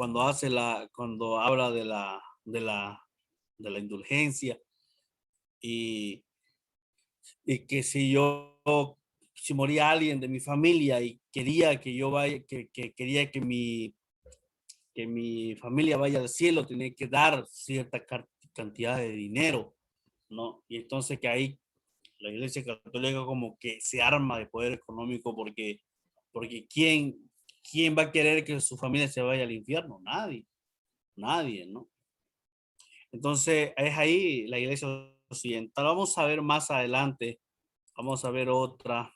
habla de la indulgencia, y que si moría alguien de mi familia y quería que yo vaya, quería que mi familia vaya al cielo, tenía que dar cierta cantidad de dinero, ¿no? Y entonces que ahí La Iglesia Católica como que se arma de poder económico porque ¿quién va a querer que su familia se vaya al infierno? Nadie, ¿no? Entonces es ahí la Iglesia Occidental. Vamos a ver más adelante, vamos a ver otra.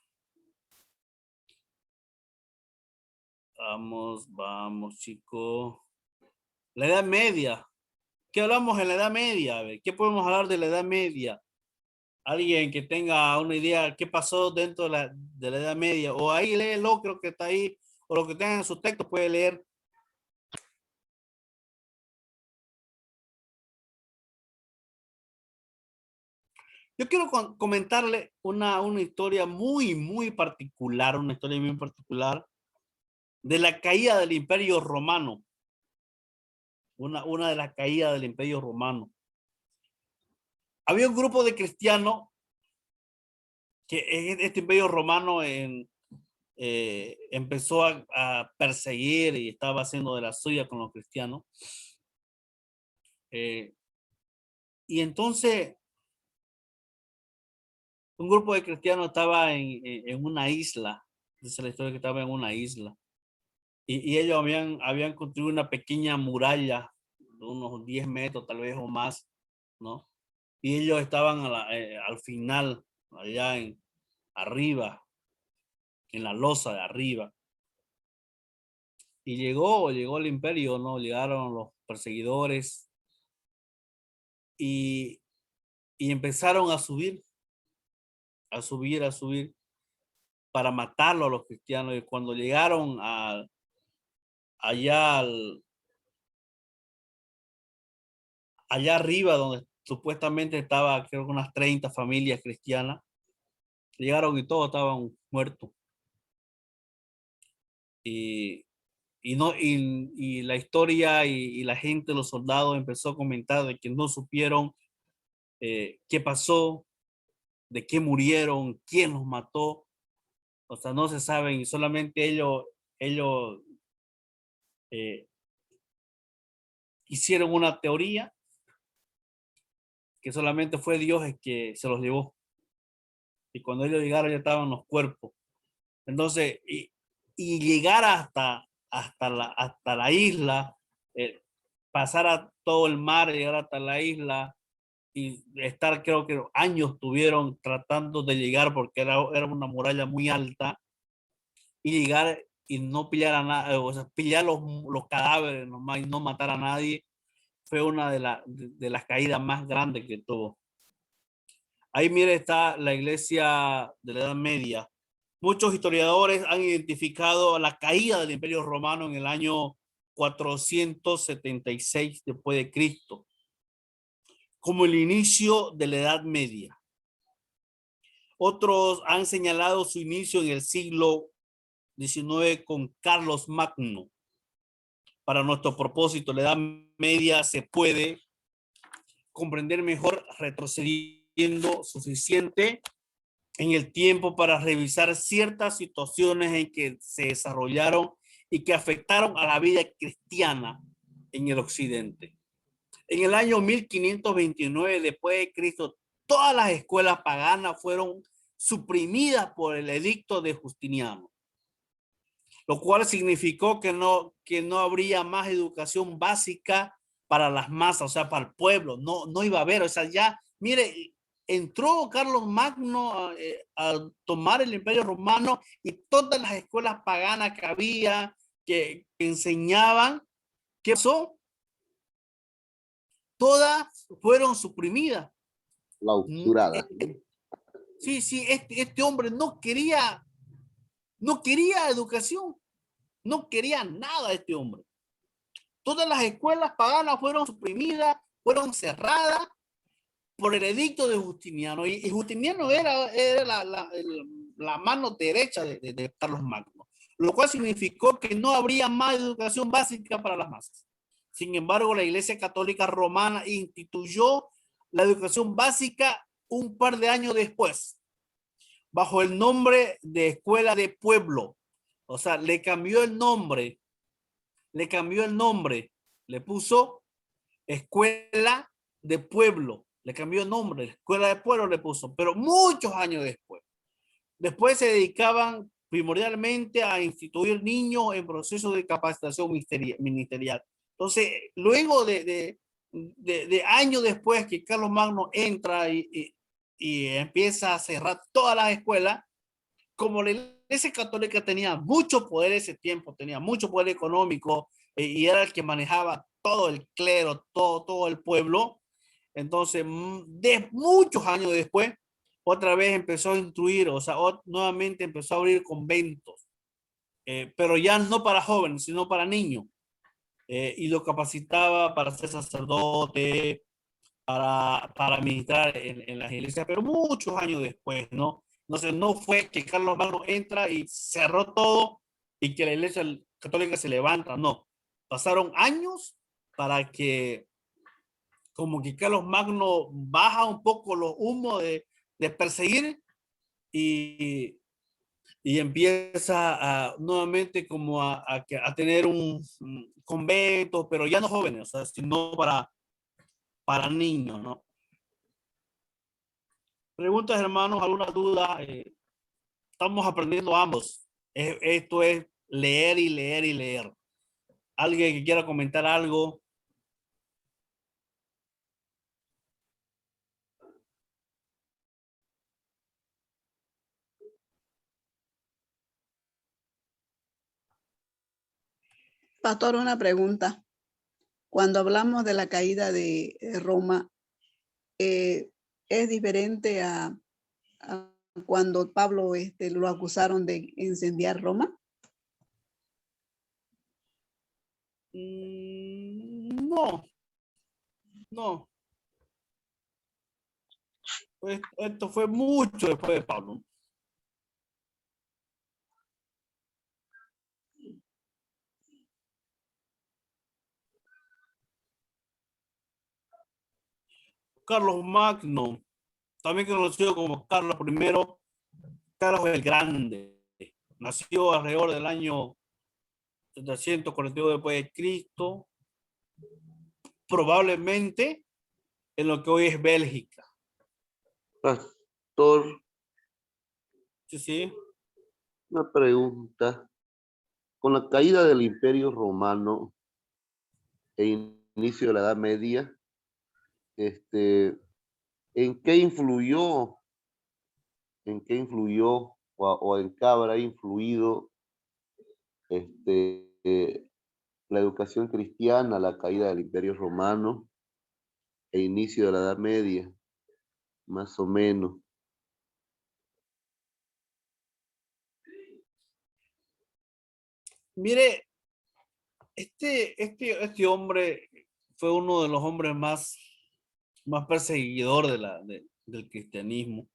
Vamos, chicos. La Edad Media. ¿Qué hablamos en la Edad Media? A ver, ¿qué podemos hablar de la Edad Media? Alguien que tenga una idea qué pasó dentro de la Edad Media, o ahí léelo, creo que está ahí, o lo que tenga en su texto puede leer. Yo quiero comentarle una historia muy particular, una historia muy particular de la caída del Imperio Romano. Una de las caídas del Imperio Romano. Había un grupo de cristianos que este Imperio Romano empezó a perseguir y estaba haciendo de la suya con los cristianos. Y entonces un grupo de cristianos estaba en una isla. Dice la historia que estaba en una isla. Y ellos habían construido una pequeña muralla de unos 10 metros tal vez o más, ¿no? Y ellos estaban al final, allá arriba, en la losa de arriba. Y llegó el imperio, ¿no? Llegaron los perseguidores y empezaron a subir para matarlo a los cristianos. Y cuando llegaron allá arriba, donde supuestamente estaba, creo que unas 30 familias cristianas, llegaron y todos estaban muertos. Y la historia y la gente, los soldados, empezó a comentar de que no supieron qué pasó, de qué murieron, quién los mató. O sea, no se saben y solamente ellos hicieron una teoría que solamente fue Dios el que se los llevó. Y cuando ellos llegaron ya estaban los cuerpos. Entonces, y llegar hasta la isla, pasar a todo el mar, llegar hasta la isla y estar, creo que años tuvieron tratando de llegar porque era una muralla muy alta y llegar y no pillar a nada, o sea, pillar los cadáveres nomás y no matar a nadie, fue una de las caídas más grandes que tuvo. Ahí mire está la iglesia de la Edad Media. Muchos historiadores han identificado la caída del Imperio Romano en el año 476 después de Cristo como el inicio de la Edad Media. Otros han señalado su inicio en el siglo XIX con Carlos Magno. Para nuestro propósito, la Edad Media se puede comprender mejor retrocediendo suficiente en el tiempo para revisar ciertas situaciones en que se desarrollaron y que afectaron a la vida cristiana en el occidente. En el año 1529 después de Cristo, todas las escuelas paganas fueron suprimidas por el edicto de Justiniano, lo cual significó que no habría más educación básica para las masas, o sea, para el pueblo, no iba a haber, o sea, ya, mire, entró Carlos Magno a tomar el Imperio Romano y todas las escuelas paganas que había, que enseñaban, ¿qué pasó? Todas fueron suprimidas. Clausuradas. Sí, este hombre no quería educación, no quería nada este hombre. Todas las escuelas paganas fueron suprimidas, fueron cerradas por el edicto de Justiniano. Y Justiniano era la mano derecha de Carlos Magno, lo cual significó que no habría más educación básica para las masas. Sin embargo, la Iglesia Católica Romana instituyó la educación básica un par de años después, bajo el nombre de Escuela de Pueblo. O sea, le cambió el nombre, le puso Escuela de Pueblo. Le cambió el nombre, Escuela de Pueblo le puso, pero muchos años después. Después se dedicaban primordialmente a instituir niños en proceso de capacitación ministerial. Entonces, luego de años después que Carlos Magno entra y empieza a cerrar todas las escuelas, como la Iglesia Católica tenía mucho poder ese tiempo, tenía mucho poder económico y era el que manejaba todo el clero, todo el pueblo. Entonces, de muchos años después, otra vez empezó a instruir, o sea, nuevamente empezó a abrir conventos, pero ya no para jóvenes, sino para niños. Y lo capacitaba para ser sacerdote, para ministrar en las iglesias, pero muchos años después, ¿no? Entonces, no fue que Carlos Magno entra y cerró todo y que la Iglesia Católica se levanta, no. Pasaron años para que como que Carlos Magno baja un poco los humos de perseguir y empieza nuevamente como a tener un convento, pero ya no jóvenes, o sea, sino para niños, ¿no? Preguntas, hermanos, alguna duda. Estamos aprendiendo ambos. Esto es leer y leer y leer. ¿Alguien que quiera comentar algo? Pastor, una pregunta. Cuando hablamos de la caída de Roma, ¿es diferente a cuando Pablo lo acusaron de incendiar Roma? No, no. Pues, esto fue mucho después de Pablo. Carlos Magno, también conocido como Carlos I, Carlos el Grande, nació alrededor del año 742 después de Cristo, probablemente en lo que hoy es Bélgica. Pastor, Sí, sí. una pregunta. Con la caída del Imperio Romano e inicio de la Edad Media, ¿en qué influyó? ¿En qué influyó o en qué habrá influido la educación cristiana, la caída del Imperio Romano e inicio de la Edad Media, más o menos? Mire, este hombre fue uno de los hombres más perseguidor del cristianismo,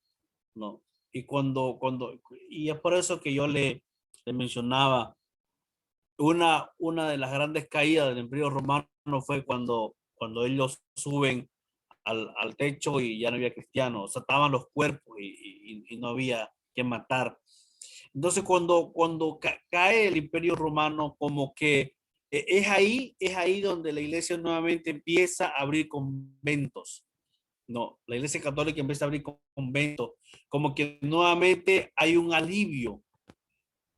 ¿no? Y y es por eso que yo le mencionaba, una de las grandes caídas del Imperio Romano fue cuando ellos suben al techo y ya no había cristianos, o sea, estaban los cuerpos y no había que matar. Entonces, cuando cae el Imperio Romano, como que es ahí donde la iglesia nuevamente empieza a abrir conventos. No, la iglesia católica empieza a abrir conventos, como que nuevamente hay un alivio,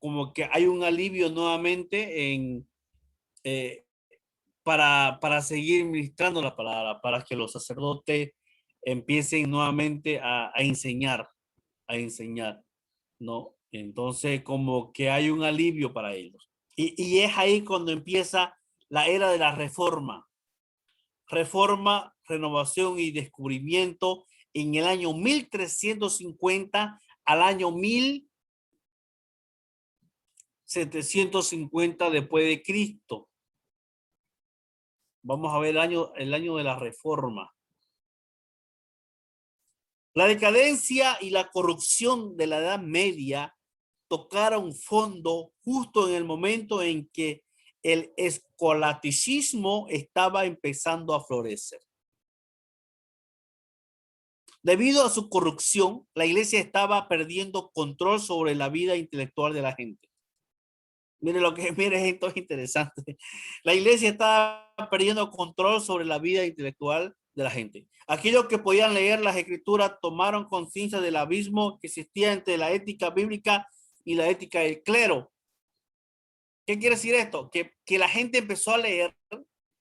nuevamente para seguir ministrando la palabra, para que los sacerdotes empiecen nuevamente a enseñar, ¿no? Entonces, como que hay un alivio para ellos. Y es ahí cuando empieza la era de la reforma, renovación y descubrimiento en el año 1350 al año 1750 después de Cristo. Vamos a ver el año de la reforma. La decadencia y la corrupción de la Edad Media tocaron fondo justo en el momento en que el escolasticismo estaba empezando a florecer. Debido a su corrupción, la iglesia estaba perdiendo control sobre la vida intelectual de la gente. Mire, esto es interesante. La iglesia estaba perdiendo control sobre la vida intelectual de la gente. Aquellos que podían leer las escrituras tomaron conciencia del abismo que existía entre la ética bíblica y la ética del clero. ¿Qué quiere decir esto? Que la gente empezó a leer,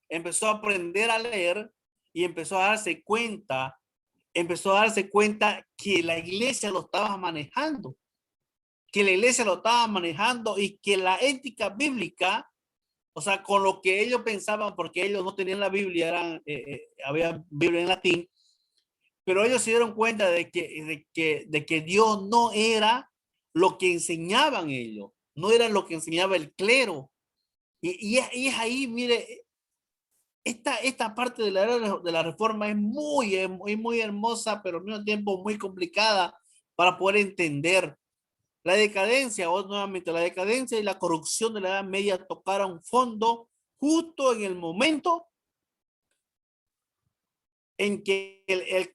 empezó a aprender a leer y empezó a darse cuenta que la iglesia lo estaba manejando, y que la ética bíblica, o sea, con lo que ellos pensaban, porque ellos no tenían la Biblia, había Biblia en latín, pero ellos se dieron cuenta de que Dios no era lo que enseñaban ellos, no era lo que enseñaba el clero. Y es ahí, mire, esta parte de la reforma es muy hermosa, pero al mismo tiempo muy complicada para poder entender. La decadencia, nuevamente, la decadencia y la corrupción de la Edad Media tocaron fondo justo en el momento en que el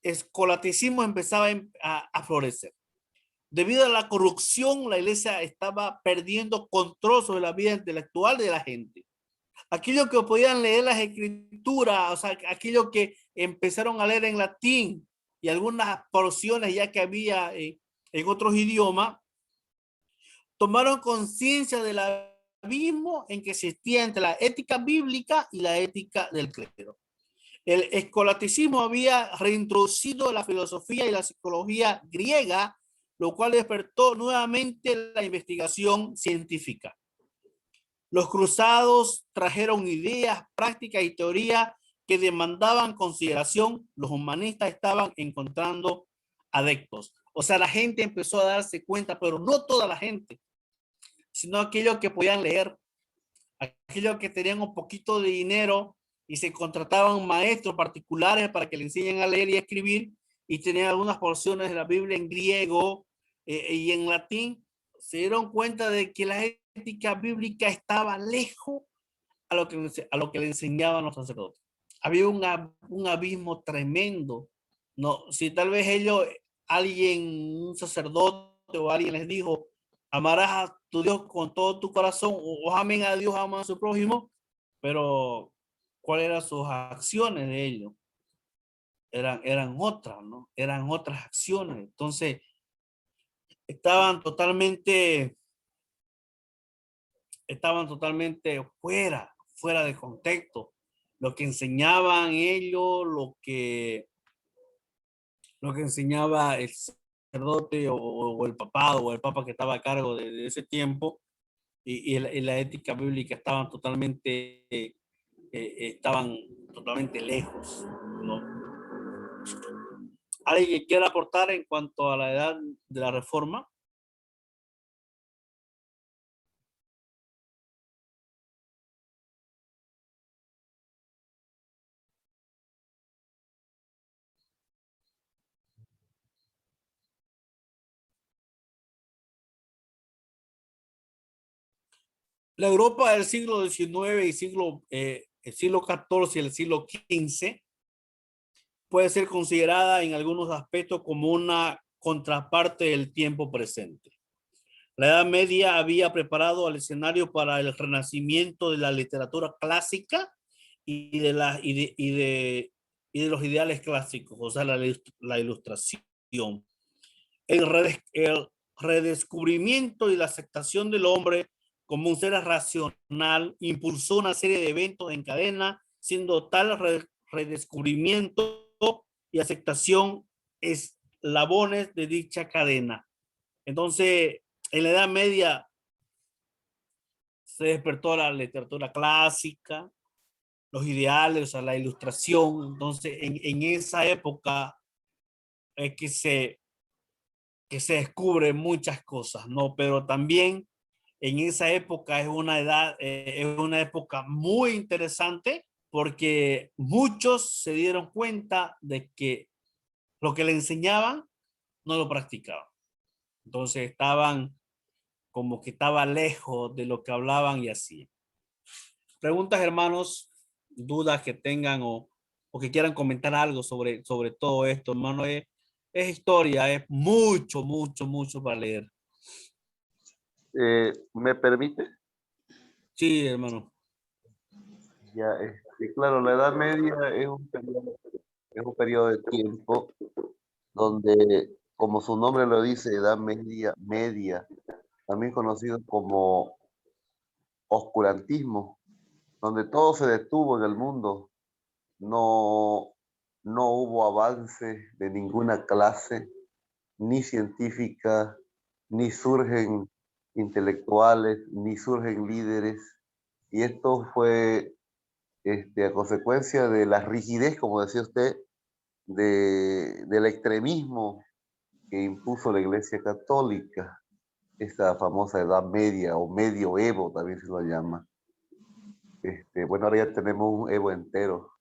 escolaticismo empezaba a florecer. Debido a la corrupción, la iglesia estaba perdiendo control sobre la vida intelectual de la gente. Aquellos que podían leer las escrituras, o sea, aquellos que empezaron a leer en latín y algunas porciones ya que había en otros idiomas, tomaron conciencia del abismo en que existía entre la ética bíblica y la ética del clero. El escolaticismo había reintroducido la filosofía y la psicología griega, lo cual despertó nuevamente la investigación científica. Los cruzados trajeron ideas, prácticas y teorías que demandaban consideración. Los humanistas estaban encontrando adeptos. O sea, la gente empezó a darse cuenta, pero no toda la gente, sino aquellos que podían leer, aquellos que tenían un poquito de dinero y se contrataban maestros particulares para que le enseñen a leer y a escribir, y tenían algunas porciones de la Biblia en griego y en latín. Se dieron cuenta de que la ética bíblica estaba lejos a lo que le enseñaban los sacerdotes. Había un abismo tremendo. No, si tal vez un sacerdote o alguien les dijo, amarás a tu Dios con todo tu corazón, o amen a Dios, aman a su prójimo, pero ¿cuáles eran sus acciones de ellos? Eran otras, ¿no? Eran otras acciones. Entonces, estaban totalmente fuera de contexto. Lo que enseñaban ellos, lo que enseñaba el sacerdote o el papado o el papa que estaba a cargo de ese tiempo y la ética bíblica estaban totalmente lejos, ¿no? ¿Alguien que quiera aportar en cuanto a la edad de la reforma? La Europa del siglo XIX y el siglo XIV y el siglo XV puede ser considerada en algunos aspectos como una contraparte del tiempo presente. La Edad Media había preparado al escenario para el renacimiento de la literatura clásica y de los ideales clásicos, o sea, la ilustración. El redescubrimiento y la aceptación del hombre como un ser racional impulsó una serie de eventos en cadena, siendo tal redescubrimiento y aceptación eslabones de dicha cadena. Entonces, en la Edad Media se despertó la literatura clásica, los ideales, o sea, la ilustración. Entonces, en esa época es que se descubren muchas cosas, ¿no? Pero también en esa época es una época muy interesante porque muchos se dieron cuenta de que lo que le enseñaban no lo practicaban. Entonces estaban como que estaba lejos de lo que hablaban y hacían. Preguntas, hermanos, dudas que tengan o que quieran comentar algo sobre todo esto, hermano. Es historia, es mucho para leer. ¿Me permite? Sí, hermano. Ya, Y claro, la Edad Media es un periodo de tiempo donde, como su nombre lo dice, Edad Media, también conocido como oscurantismo, donde todo se detuvo en el mundo. No, no hubo avance de ninguna clase, ni científica, ni surgen intelectuales, ni surgen líderes. Y esto fue a consecuencia de la rigidez, como decía usted, del extremismo que impuso la Iglesia Católica, esta famosa Edad Media o Medioevo también se lo llama. Bueno, ahora ya tenemos un Evo entero.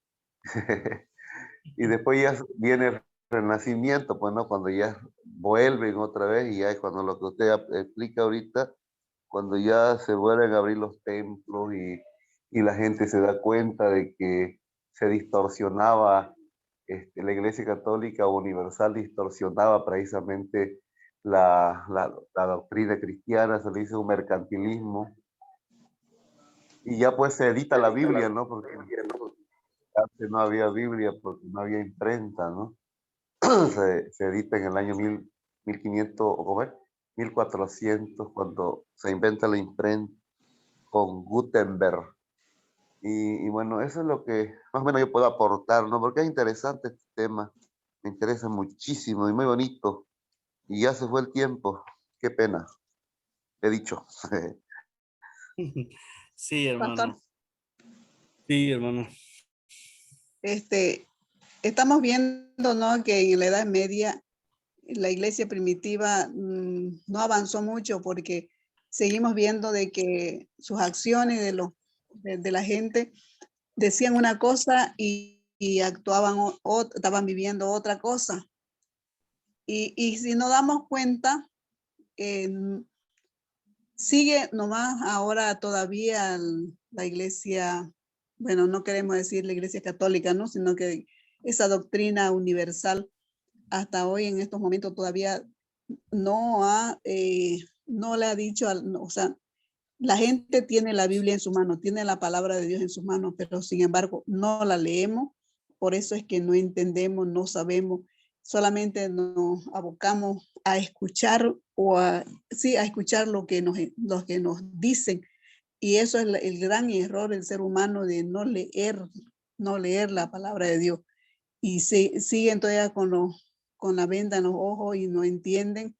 Y después ya viene el Renacimiento, pues, ¿no? Cuando ya vuelven otra vez y ya es cuando lo que usted explica ahorita, cuando ya se vuelven a abrir los templos y la gente se da cuenta de que se distorsionaba, la Iglesia Católica Universal distorsionaba precisamente la doctrina cristiana, se le dice un mercantilismo, y ya pues se edita la Biblia, ¿no? Porque antes no había Biblia porque no había imprenta, ¿no? Se edita en el año 1500, o ¿cómo es? 1400, cuando se inventa la imprenta con Gutenberg. Y bueno, eso es lo que más o menos yo puedo aportar, ¿no? Porque es interesante este tema, me interesa muchísimo y muy bonito. Y ya se fue el tiempo, qué pena, he dicho. Sí, Pastor, hermano. Sí, hermano. estamos viendo, ¿no? Que en la Edad Media la iglesia primitiva no avanzó mucho porque seguimos viendo de que sus acciones de la gente decían una cosa y actuaban o estaban viviendo otra cosa. Y si nos damos cuenta, sigue nomás ahora todavía la iglesia, bueno, no queremos decir la iglesia católica, ¿no? Sino que esa doctrina universal hasta hoy en estos momentos todavía no le ha dicho, o sea, la gente tiene la Biblia en su mano, tiene la palabra de Dios en sus manos, pero sin embargo no la leemos, por eso es que no entendemos, no sabemos, solamente nos abocamos a escuchar sí, a escuchar lo que nos dicen, y eso es el gran error del ser humano de no leer la palabra de Dios, y siguen todavía con la venda en los ojos y no entienden,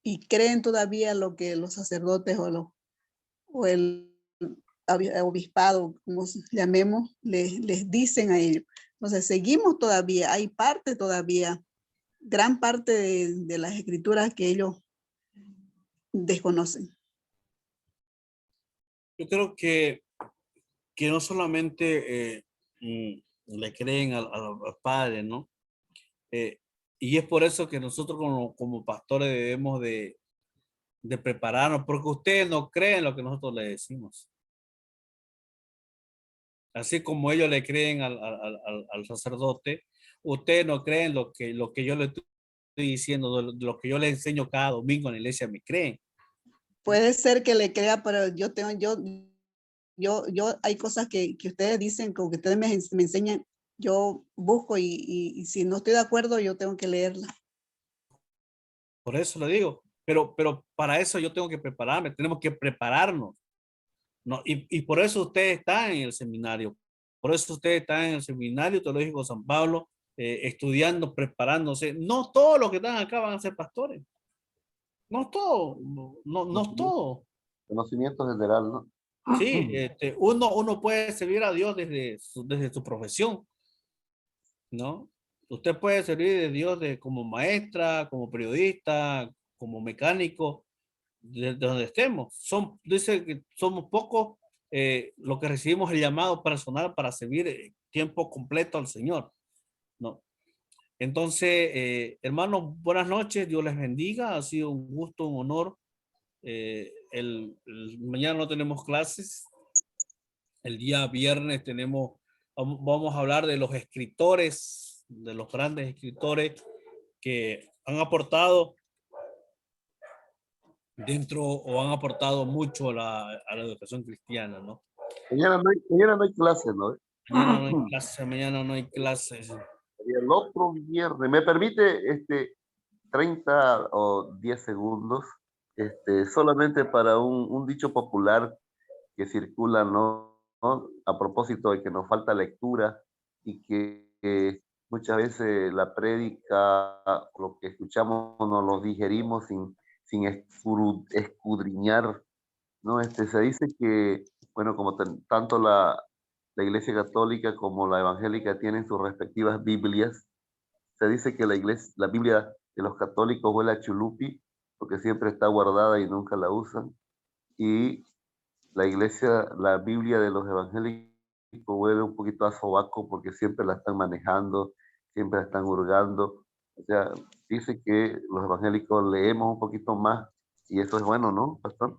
y creen todavía lo que los sacerdotes o el obispado, como llamemos, les dicen a ellos. Entonces, seguimos todavía, hay parte todavía, gran parte de las escrituras que ellos desconocen. Yo creo que no solamente le creen al Padre, ¿no? Y es por eso que nosotros como pastores debemos de prepararnos, porque ustedes no creen lo que nosotros les decimos. Así como ellos le creen al sacerdote, ustedes no creen lo que yo les estoy diciendo, lo que yo les enseño cada domingo en la iglesia, me creen. Puede ser que le crea, pero hay cosas que ustedes dicen, que ustedes me enseñan, yo busco y si no estoy de acuerdo, yo tengo que leerla. Por eso le digo, pero para eso yo tengo que prepararme, tenemos que prepararnos, ¿no? Y por eso ustedes están en el seminario, por eso ustedes están en el Seminario Teológico San Pablo, estudiando, preparándose. No todos los que están acá van a ser pastores, no todos, no todos. Conocimiento general, ¿no? Sí, uno puede servir a Dios desde su profesión, ¿no? Usted puede servir a Dios como maestra, como periodista, como mecánico, de donde estemos. Dice que somos pocos los que recibimos el llamado personal para servir tiempo completo al Señor, ¿no? Entonces, hermanos, buenas noches, Dios les bendiga, ha sido un gusto, un honor. Mañana no tenemos clases, el día viernes vamos a hablar de los escritores, de los grandes escritores que han aportado o han aportado mucho a la educación cristiana, ¿no? Mañana no hay clase, ¿no? Mañana no hay clase, mañana no hay clases. Y el otro viernes, ¿me permite 30 o 10 segundos? Solamente para un dicho popular que circula, ¿no? ¿No? A propósito de que nos falta lectura y que muchas veces la prédica, lo que escuchamos, nos lo digerimos sin escudriñar, ¿no? Se dice que, bueno, como tanto la Iglesia Católica como la Evangélica tienen sus respectivas Biblias, se dice que la Biblia de los católicos huele a chulupi, porque siempre está guardada y nunca la usan, y la Biblia de los evangélicos huele un poquito a sobaco porque siempre la están manejando, siempre la están hurgando. O sea, dice que los evangélicos leemos un poquito más y eso es bueno, ¿no, pastor?